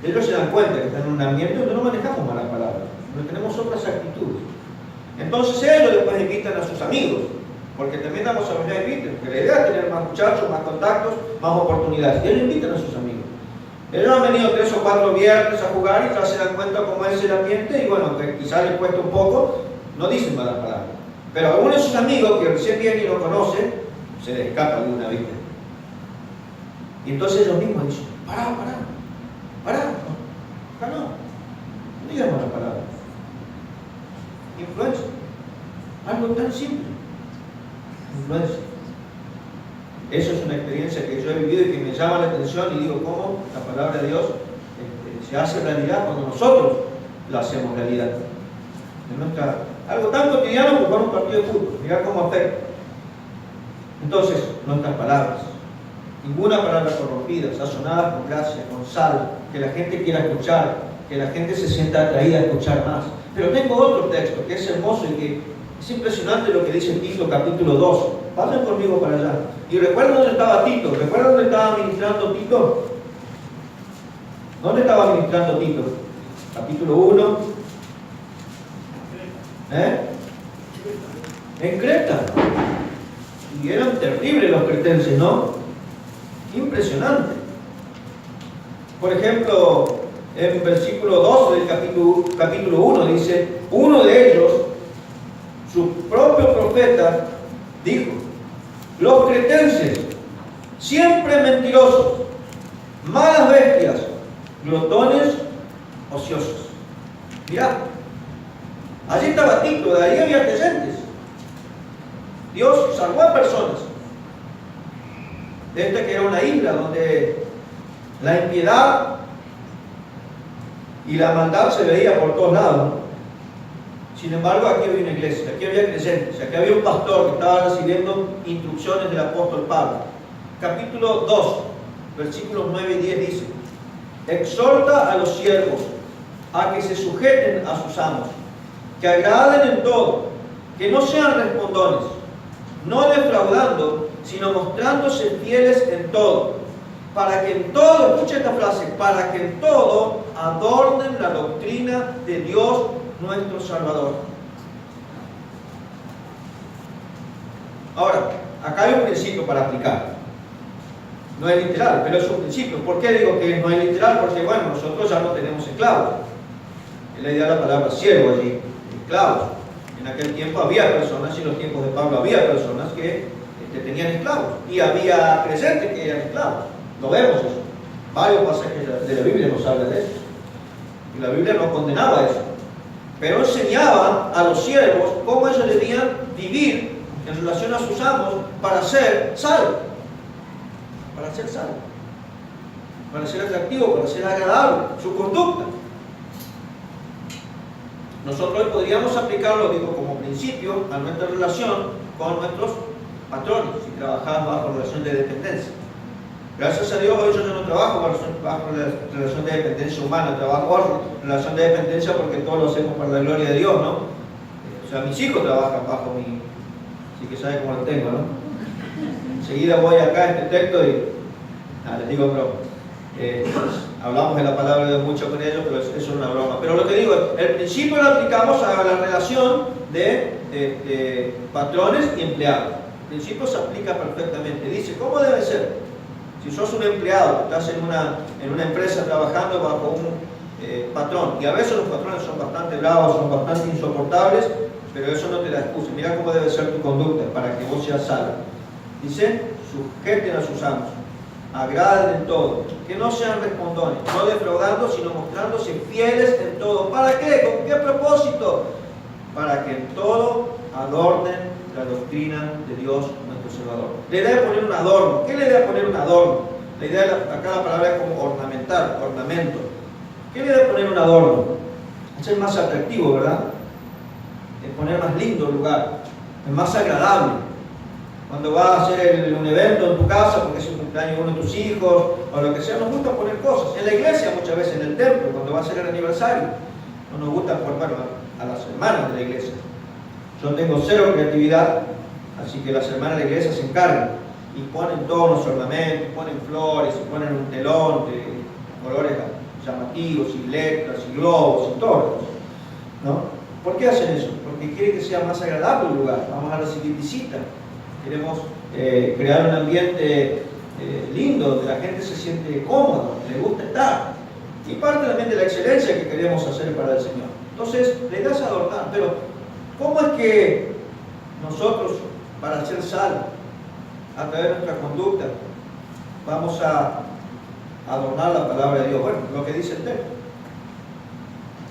Ellos se dan cuenta que están en un ambiente donde no manejamos malas palabras, donde tenemos otras actitudes. Entonces ellos después invitan a sus amigos, porque también damos a los invitan, porque la idea es tener más muchachos, más contactos, más oportunidades. Y ellos invitan a sus amigos. Ellos han venido 3 o 4 viernes a jugar y ya se dan cuenta cómo es el ambiente y bueno, que quizás les cuesta un poco, no dicen malas palabras. Pero algunos de sus amigos que recién vienen y lo conocen, se les escapa alguna, ¿viste? Y entonces ellos mismos dicen, pará, no digan malas palabras. Influencia. Algo tan simple. Influencia. Eso es una experiencia que yo he vivido y que me llama la atención y digo cómo la palabra de Dios se hace realidad cuando nosotros la hacemos realidad. Algo tan cotidiano como jugar un partido de fútbol, mirar cómo afecta. Entonces, nuestras palabras, ninguna palabra corrompida, sazonadas con gracia, con sal, que la gente quiera escuchar, que la gente se sienta atraída a escuchar más. Pero tengo otro texto que es hermoso y que es impresionante lo que dice Tito capítulo 2. Vayan conmigo para allá. Y recuerden dónde estaba Tito. ¿Recuerdan dónde estaba ministrando Tito? ¿Dónde estaba ministrando Tito? Capítulo 1. En Creta. Y eran terribles los cretenses, ¿no? Impresionante. Por ejemplo, en versículo 12 del capítulo 1 dice, uno de ellos, su propio profeta, dijo, los cretenses, siempre mentirosos, malas bestias, glotones, ociosos. Mirá, allí estaba Tito, de ahí había creyentes. Dios salvó a personas. Esta que era una isla donde la impiedad y la maldad se veía por todos lados, ¿no? Sin embargo, aquí había una iglesia, aquí había creyentes, aquí había un pastor que estaba recibiendo instrucciones del apóstol Pablo. Capítulo 2, versículos 9 y 10 dice, exhorta a los siervos a que se sujeten a sus amos, que agraden en todo, que no sean respondones, no defraudando, sino mostrándose fieles en todo, para que en todo, escucha esta frase, para que en todo adornen la doctrina de Dios nuestro Salvador. Ahora, acá hay un principio para aplicar. No es literal, pero es un principio. ¿Por qué digo que no es literal? Porque, bueno, nosotros ya no tenemos esclavos. Es la idea de la palabra siervo allí, esclavos. En aquel tiempo había personas, y en los tiempos de Pablo había personas que que tenían esclavos. Y había creyentes que eran esclavos. Lo vemos eso. Varios pasajes de la Biblia nos hablan de eso. Y la Biblia no condenaba eso. Pero enseñaba a los siervos cómo ellos debían vivir en relación a sus amos para ser salvos. Para ser salvos. Para ser atractivo, para ser agradable. Su conducta. Nosotros hoy podríamos aplicarlo, digo, como principio a nuestra relación con nuestros patrones, si trabajamos bajo relación de dependencia. Gracias a Dios, hoy yo no trabajo bajo la relación de dependencia humana, trabajo bajo relación de dependencia porque todo lo hacemos para la gloria de Dios, ¿no? O sea, mis hijos trabajan bajo mi... Así que saben cómo lo tengo, ¿no? Enseguida voy acá a este texto y... les digo broma. Hablamos de la palabra de mucho con ellos, pero eso es una broma. Pero lo que digo es, el principio lo aplicamos a la relación de patrones y empleados. El principio se aplica perfectamente. Dice, ¿cómo debe ser? Si sos un empleado, estás en una empresa trabajando bajo un patrón, y a veces los patrones son bastante bravos, son bastante insoportables, pero eso no te da excusa. Mira cómo debe ser tu conducta para que vos seas salvo. Dice, sujeten a sus amos, agraden en todo, que no sean respondones, no defraudando, sino mostrándose fieles en todo. ¿Para qué? ¿Con qué propósito? Para que en todo adornen la doctrina de Dios nuestro Salvador. La idea de poner un adorno. ¿Qué es la idea de poner un adorno? La idea, acá la palabra es como ornamentar, ornamento. ¿Qué es la idea de poner un adorno? Es el más atractivo, ¿verdad? Es poner más lindo el lugar, es más agradable. Cuando vas a hacer un evento en tu casa, porque es un cumpleaños de uno de tus hijos, o lo que sea, nos gusta poner cosas. En la iglesia, muchas veces en el templo, cuando va a ser el aniversario, no nos gusta poner, bueno, a las hermanas de la iglesia. Yo tengo cero creatividad, así que las hermanas de la iglesia se encargan y ponen todos los ornamentos, ponen flores, y ponen un telón de colores llamativos, y letras, y globos, y todo, ¿no? ¿Por qué hacen eso? Porque quieren que sea más agradable el lugar. Vamos a recibir visitas. Queremos crear un ambiente lindo, donde la gente se siente cómoda, le gusta estar. Y parte también de la excelencia que queremos hacer para el Señor. Entonces, le das a adornar. Pero, ¿cómo es que nosotros, para ser salvos, a través de nuestra conducta, vamos a adornar la palabra de Dios? Bueno, lo que dice el texto.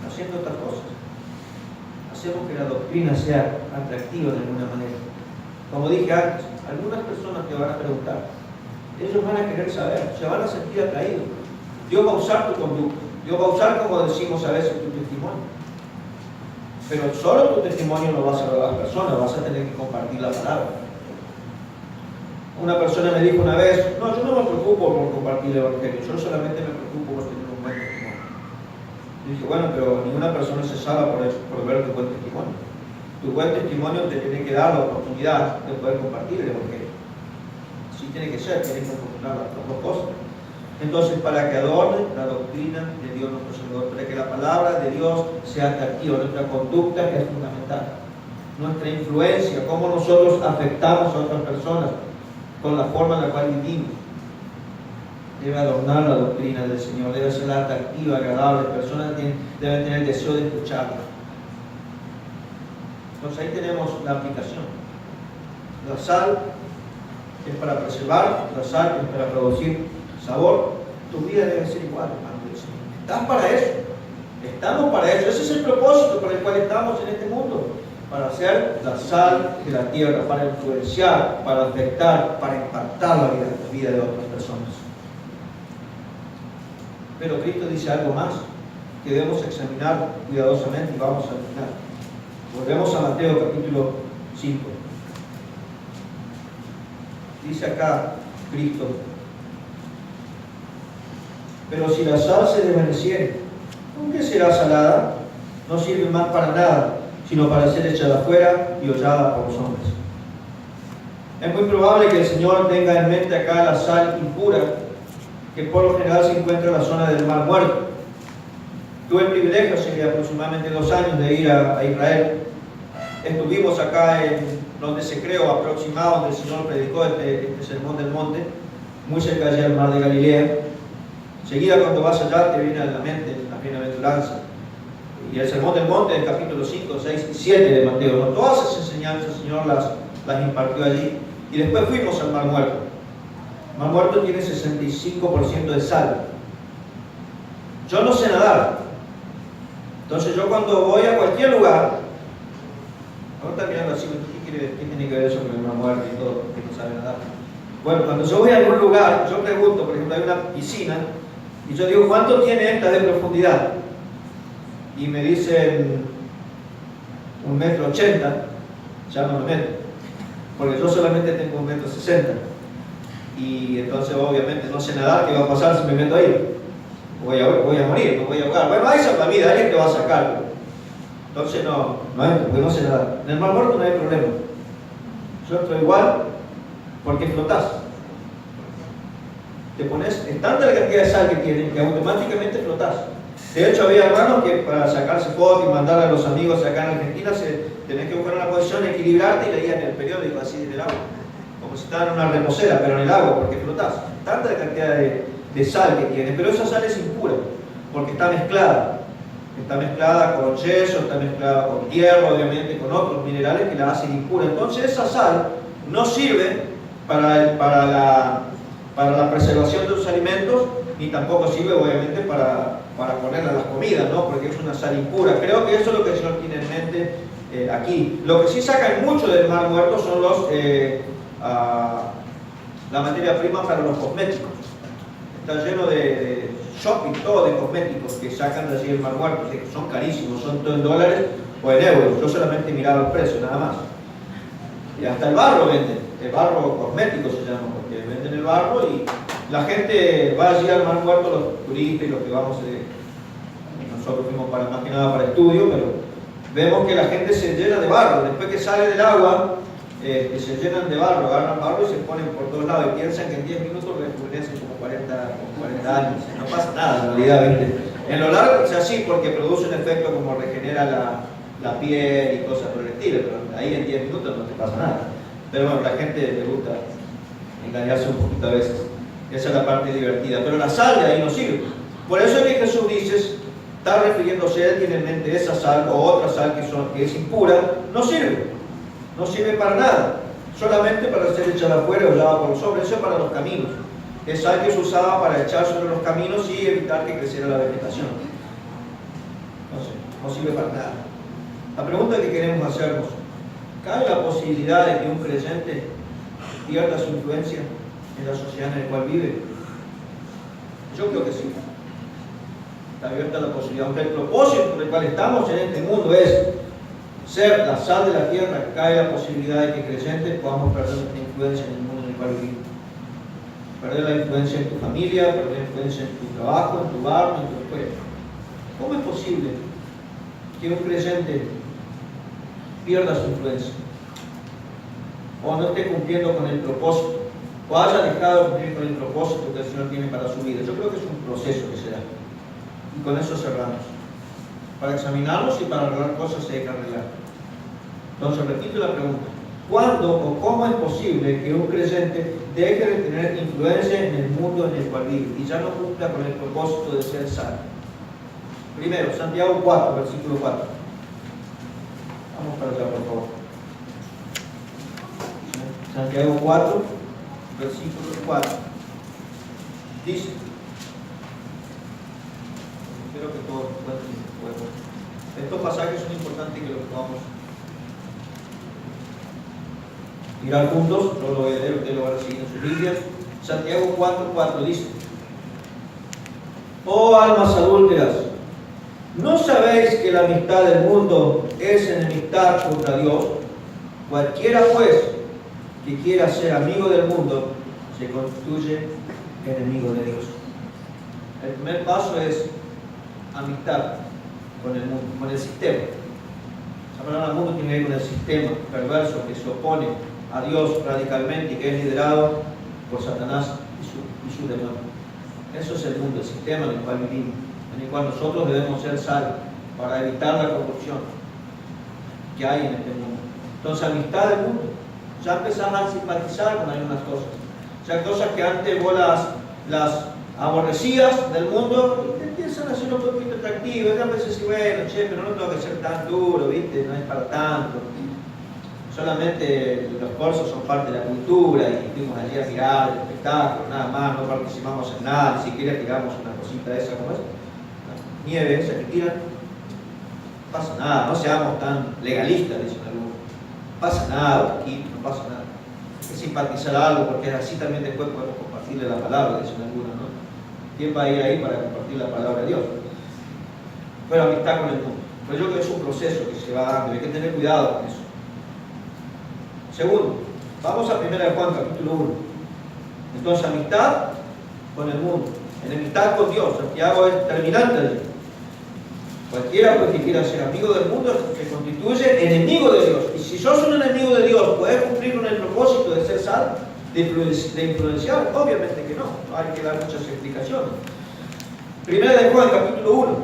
Haciendo otras cosas. Hacemos que la doctrina sea atractiva de alguna manera. Como dije antes, algunas personas te van a preguntar, ellos van a querer saber, se van a sentir atraídos. Dios va a usar tu conducta, Dios va a usar, como decimos a veces, tu testimonio. Pero solo tu testimonio no va a salvar a las personas, vas a tener que compartir la palabra. Una persona me dijo una vez, no, yo no me preocupo por compartir el evangelio, yo solamente me preocupo por tener un buen testimonio. Yo dije, bueno, pero ninguna persona se salva por ver tu buen testimonio. Tu buen testimonio te tiene que dar la oportunidad de poder compartir el evangelio. Así tiene que ser, tienes que funcionar las dos cosas. Entonces, para que adorne la doctrina de Dios nuestro Salvador, para que la palabra de Dios sea atractiva, nuestra conducta es fundamental. Nuestra influencia, cómo nosotros afectamos a otras personas con la forma en la cual vivimos. Debe adornar la doctrina del Señor, debe ser atractiva, agradable. Las personas deben tener el deseo de escucharla. Entonces ahí tenemos la aplicación. La sal es para preservar, la sal es para producir sabor. Tu vida debe ser igual, hermano del Señor. Estás para eso. Estamos para eso. Ese es el propósito por el cual estamos en este mundo. Para ser la sal de la tierra, para influenciar, para afectar, para impactar la vida de otras personas. Pero Cristo dice algo más que debemos examinar cuidadosamente y vamos a terminar. Volvemos a Mateo capítulo 5. Dice acá Cristo, pero si la sal se desvaneciere, ¿con qué será salada? No sirve más para nada, sino para ser echada afuera y hollada por los hombres. Es muy probable que el Señor tenga en mente acá la sal impura, que por lo general se encuentra en la zona del Mar Muerto. Tuve el privilegio hace aproximadamente 2 años de ir a Israel. Estuvimos acá en donde se creó aproximado, donde el Señor predicó este sermón del monte, muy cerca allá del mar de Galilea. Enseguida cuando vas allá te viene a la mente la bienaventuranza. Y el sermón del monte, el capítulo 5, 6 y 7 de Mateo, ¿no? Todas esas enseñanzas el Señor las impartió allí. Y después fuimos al Mar Muerto. El Mar Muerto tiene 65% de sal. Yo no sé nadar. Entonces yo cuando voy a cualquier lugar, ahora está mirando así, ¿qué tiene que ver eso con el Mar Muerto y todo? Que no sabe nadar. Bueno, cuando yo voy a algún lugar, yo pregunto, por ejemplo, hay una piscina, y yo digo, ¿cuánto tiene esta de profundidad? Y me dicen 1,80 m, ya no me meto, porque yo solamente tengo 1,60 m. Y entonces obviamente no sé nadar, ¿qué va a pasar si me meto ahí? Voy a morir, no voy a ahogar. Bueno, ahí es la vida, alguien te va a sacar. Entonces no entro, porque no sé nadar. En el Mar Muerto no hay problema. Yo entro igual, porque flotás. Te pones, es tanta la cantidad de sal que tienen que automáticamente flotás. De hecho, había hermanos que para sacarse fotos y mandar a los amigos acá en Argentina tenés que buscar una posición, equilibrarte y leían el periódico así en el agua. Como si estaban en una reposera, pero en el agua, porque flotás. Tanta la cantidad de sal que tiene, pero esa sal es impura, porque está mezclada. Está mezclada con yeso, está mezclada con hierro, obviamente, con otros minerales que la hacen impura. Entonces esa sal no sirve para la preservación de los alimentos, ni tampoco sirve, obviamente, para ponerla a las comidas, ¿no? Porque es una sal impura. Creo que eso es lo que el Señor tiene en mente aquí. Lo que sí sacan mucho del Mar Muerto son la materia prima para los cosméticos. Está lleno de shopping, todo de cosméticos que sacan de allí el Mar Muerto, que son carísimos, son todo en dólares o en euros. Yo solamente miraba los precios, nada más. Y hasta el barro venden, el barro cosmético se llama, porque venden el barro y la gente va allí al Mar Muerto, los turistas y los que vamos, nosotros fuimos más que nada para estudio, pero vemos que la gente se llena de barro, después que sale del agua, se llenan de barro, agarran barro y se ponen por todos lados y piensan que en 10 minutos rejuvenecen como 40 años, no pasa nada en realidad, ¿viste? En lo largo es así porque produce un efecto como regenera la piel y cosas por el estilo, pero ahí en 10 minutos no te pasa nada. Pero bueno, la gente le gusta engañarse un poquito a veces, esa es la parte divertida, pero la sal de ahí no sirve. Por eso es que Jesús dice, está refiriéndose, él tiene en mente esa sal o otra sal que es impura, no sirve. No sirve para nada, solamente para ser echada afuera o llevada por los hombres, eso es para los caminos. Es sal que se usaba para echar sobre los caminos y evitar que creciera la vegetación. No sirve para nada. La pregunta que queremos hacernos, ¿cabe la posibilidad de que un creyente pierda su influencia en la sociedad en la cual vive? Yo creo que sí. Está abierta la posibilidad, aunque el propósito por el cual estamos en este mundo es ser la sal de la tierra, cae la posibilidad de que creyentes podamos perder nuestra influencia en el mundo en el cual vivimos. Perder la influencia en tu familia, perder la influencia en tu trabajo, en tu barrio, en tu escuela. ¿Cómo es posible que un creyente pierda su influencia? O no esté cumpliendo con el propósito, o haya dejado de cumplir con el propósito que el Señor tiene para su vida. Yo creo que es un proceso que se da. Y con eso cerramos. Para examinarlos y para arreglar cosas se hay que arreglar. Entonces repito la pregunta. ¿Cuándo o cómo es posible que un creyente deje de tener influencia en el mundo en el cual vive y ya no cumpla con el propósito de ser sal? Primero, Santiago 4, versículo 4. Vamos para allá, por favor. Santiago 4, versículo 4. Dice, espero que todos puedan. Estos pasajes son importantes que los podamos mirar juntos. Yo lo voy a leer, ustedes lo van a seguir en sus Biblias. Santiago 4, 4 dice: Oh almas adúlteras, ¿no sabéis que la amistad del mundo es enemistad contra Dios? Cualquiera pues que quiera ser amigo del mundo se constituye enemigo de Dios. El primer paso es amistad con el mundo, con el sistema. La palabra mundo tiene que ver con el sistema perverso que se opone a Dios radicalmente y que es liderado por Satanás y su demonio. Eso es el mundo, el sistema en el cual vivimos, en el cual nosotros debemos ser sal para evitar la corrupción que hay en este mundo. Entonces, amistad del mundo. Ya empezás a simpatizar con algunas cosas. Ya cosas que antes vos las aborrecías del mundo, y te empiezan a ser un poquito atractivos. Y a veces sí, bueno, che, pero no tengo que ser tan duro, ¿viste? No es para tanto. Solamente los cursos son parte de la cultura y fuimos allí a mirar el espectáculo, nada más, no participamos en nada, ni siquiera tiramos una cosita esa como esa. Nieve esa que tiran, no pasa nada, no seamos tan legalistas, dicen algunos. No pasa nada aquí, no pasa nada. Hay que simpatizar algo porque así también después podemos compartirle la palabra, dicen algunos, ¿no? ¿Quién va a ir ahí para compartir la palabra de Dios? Pero amistad con el mundo. Pues yo creo que es un proceso que se va dando, hay que tener cuidado con eso. Segundo, vamos a 1 Juan capítulo 1. Entonces, amistad con el mundo, enemistad con Dios. Santiago es terminante de Dios. Cualquiera pues, que quiera ser amigo del mundo se constituye enemigo de Dios. Y si sos un enemigo de Dios, ¿puedes cumplir con el propósito de ser salvo? De influenciar? Obviamente que no. Hay que dar muchas explicaciones. 1 Juan capítulo 1,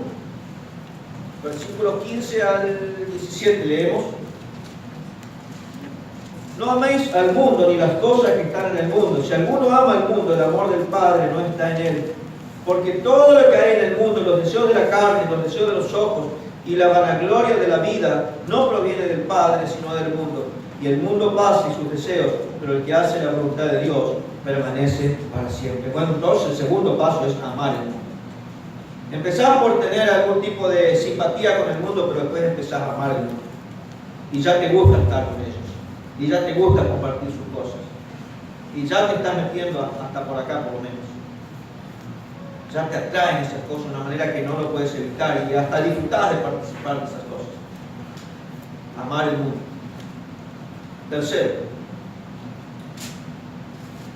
versículos 15 al 17 leemos. No améis al mundo ni las cosas que están en el mundo. Si alguno ama al mundo, el amor del Padre no está en él. Porque todo lo que hay en el mundo, los deseos de la carne, los deseos de los ojos y la vanagloria de la vida, no proviene del Padre, sino del mundo. Y el mundo pasa y sus deseos, pero el que hace la voluntad de Dios permanece para siempre. Bueno, entonces el segundo paso es amar el mundo. Empezás por tener algún tipo de simpatía con el mundo, pero después empezás a amar el mundo. Y ya te gusta estar con ellos. Y ya te gusta compartir sus cosas. Y ya te estás metiendo hasta por acá, por lo menos. Ya te atraen esas cosas de una manera que no lo puedes evitar y hasta disfrutás de participar de esas cosas. Amar el mundo. Tercero,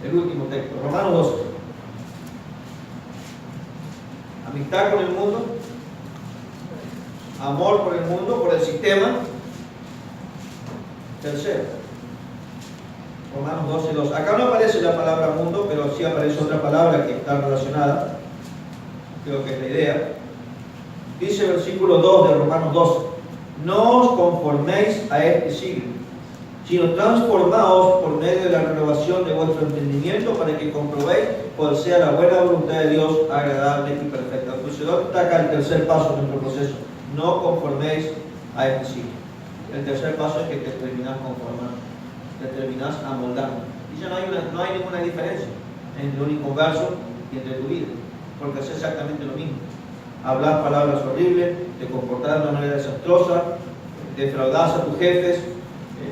el último texto, Romanos 12. Amistad con el mundo, amor por el mundo, por el sistema. Tercero, Romanos 12:2. Acá no aparece la palabra mundo, pero sí aparece otra palabra que está relacionada. Creo que es la idea. Dice el versículo 2 de Romanos 12: no os conforméis a este siglo, sino transformaos por medio de la renovación de vuestro entendimiento para que comprobéis cuál sea la buena voluntad de Dios, agradable y perfecta. Entonces, ¿dónde está acá el tercer paso de nuestro proceso? No conforméis a este siglo. El tercer paso es que te terminás conformando, te terminás amoldando. Y ya no hay ninguna diferencia entre un inconverso y entre tu vida, porque es exactamente lo mismo. Hablas palabras horribles, te comportás de una manera desastrosa, defraudás a tus jefes,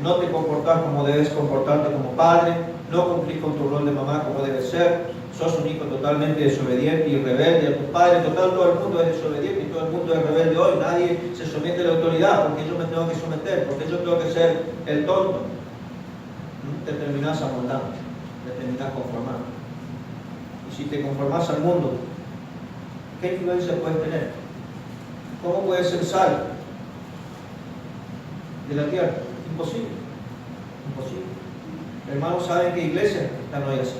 no te comportás como debes comportarte como padre, no cumplís con tu rol de mamá como debe ser, sos un hijo totalmente desobediente y rebelde a tus padres. Total, todo el mundo es desobediente y todo el mundo es rebelde hoy. Nadie se somete a la autoridad porque yo me tengo que someter, porque yo tengo que ser el tonto. Te terminás amoldando, te terminás conformando. Y si te conformás al mundo, ¿qué influencia puedes tener? ¿Cómo puedes ser sal de la tierra? Imposible. Imposible. Hermanos, saben que iglesias están hoy así.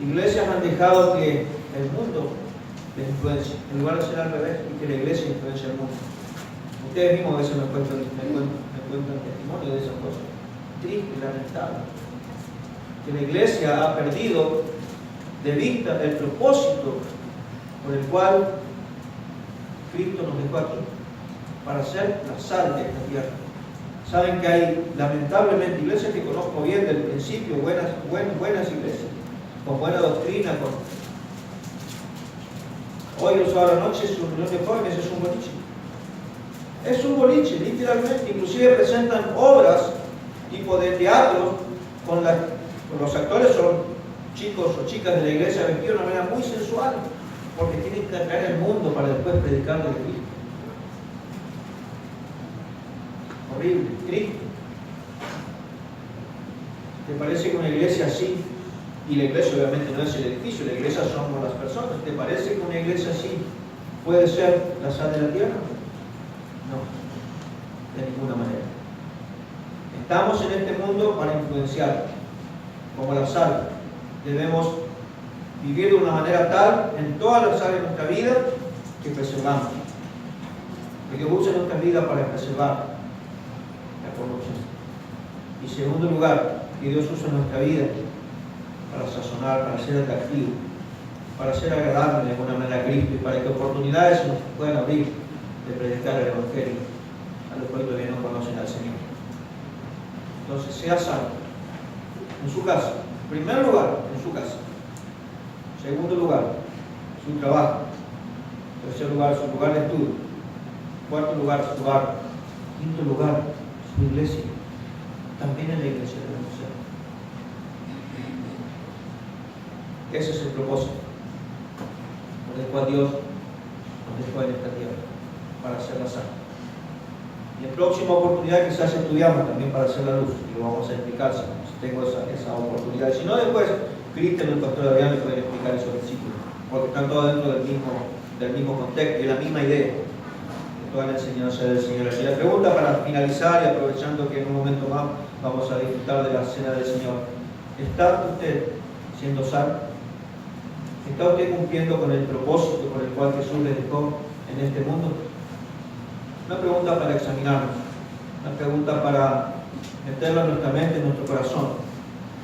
Iglesias han dejado que el mundo les influencie, en lugar de ser al revés, y que la iglesia influencie al mundo. Ustedes mismos a veces me cuentan testimonio de esas cosas. Triste y lamentable. Que la iglesia ha perdido de vista el propósito por el cual Cristo nos dejó aquí, para ser la sal de esta tierra. Saben que hay lamentablemente iglesias que conozco bien del principio, buenas iglesias, con buena doctrina, hoy los sábados a la noche, su reunión de jóvenes es un boliche. Es un boliche, literalmente. Inclusive presentan obras tipo de teatro con los actores son chicos o chicas de la iglesia vestidos de una manera muy sensual, porque tienen que atraer al mundo para después predicarle de Cristo. Horrible, triste. ¿Te parece que una iglesia así, y la iglesia obviamente no es el edificio, la iglesia somos las personas, ¿te parece que una iglesia así puede ser la sal de la tierra? No, de ninguna manera. Estamos en este mundo para influenciar, como la sal. Debemos vivir de una manera tal en todas las áreas de nuestra vida que preservamos. Que Dios use nuestra vida para preservar la corrupción. Y segundo lugar, que Dios use nuestra vida para sazonar, para ser atractivo, para ser agradable de alguna manera a Cristo y para que oportunidades se nos puedan abrir de predicar el Evangelio a los que todavía no conocen al Señor. Entonces, sea salvo en su casa. En primer lugar, en su casa. Segundo lugar, su trabajo. Tercer lugar, su lugar de estudio. Cuarto lugar, su hogar. Quinto lugar, su iglesia. También en la iglesia debemos ser. Ese es el propósito por el cual Dios nos dejó en esta tierra, para hacer la sal. Y en la próxima oportunidad quizás estudiamos también para hacer la luz, y lo vamos a explicar si tengo esa oportunidad. Si no, después Cristian y el pastor Adrián le pueden explicar esos versículos, porque están todos dentro del mismo contexto, de la misma idea, de toda la enseñanza del Señor. Y la pregunta para finalizar, y aprovechando que en un momento más vamos a disfrutar de la cena del Señor: ¿está usted siendo sal? ¿Está usted cumpliendo con el propósito por el cual Jesús le dejó en este mundo? Una pregunta para examinarnos, una pregunta para meterla en nuestra mente, en nuestro corazón,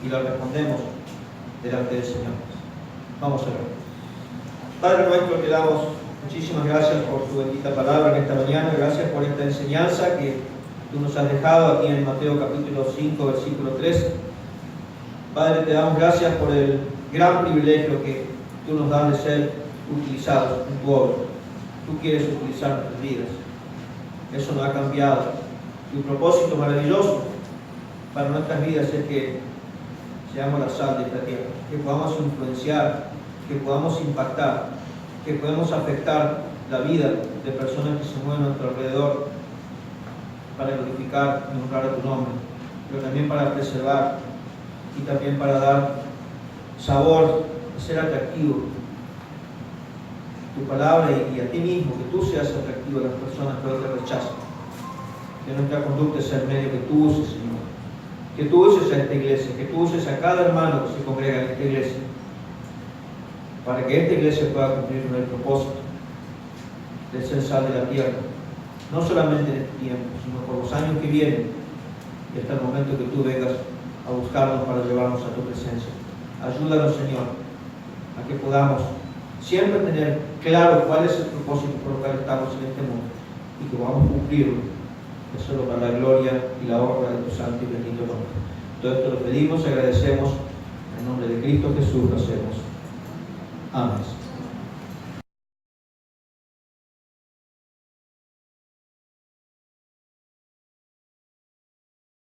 y la respondemos delante del Señor. Vamos a ver. Padre nuestro, te damos muchísimas gracias por tu bendita palabra en esta mañana. Gracias por esta enseñanza que tú nos has dejado aquí en Mateo capítulo 5, versículo 13. Padre, te damos gracias por el gran privilegio que tú nos das de ser utilizados en tu obra. Tú quieres utilizar nuestras vidas. Eso no ha cambiado. Tu propósito maravilloso para nuestras vidas es que seamos la sal de esta tierra, que podamos influenciar, que podamos impactar, que podamos afectar la vida de personas que se mueven a nuestro alrededor para glorificar y honrar a tu nombre, pero también para preservar y también para dar sabor, ser atractivo tu palabra y a ti mismo, que tú seas atractivo a las personas que hoy te rechazan. Que nuestra conducta sea el medio que tú uses, Señor. Que tú uses a esta iglesia, que tú uses a cada hermano que se congrega en esta iglesia, para que esta iglesia pueda cumplir con el propósito de ser sal de la tierra, no solamente en este tiempo, sino por los años que vienen y hasta el momento que tú vengas a buscarnos para llevarnos a tu presencia. Ayúdanos, Señor, a que podamos siempre tener claro cuál es el propósito por el cual estamos en este mundo y que podamos cumplirlo, solo para la gloria y la honra de tu santo y bendito nombre. Todo esto lo pedimos y agradecemos en nombre de Cristo Jesús, lo hacemos. Amén.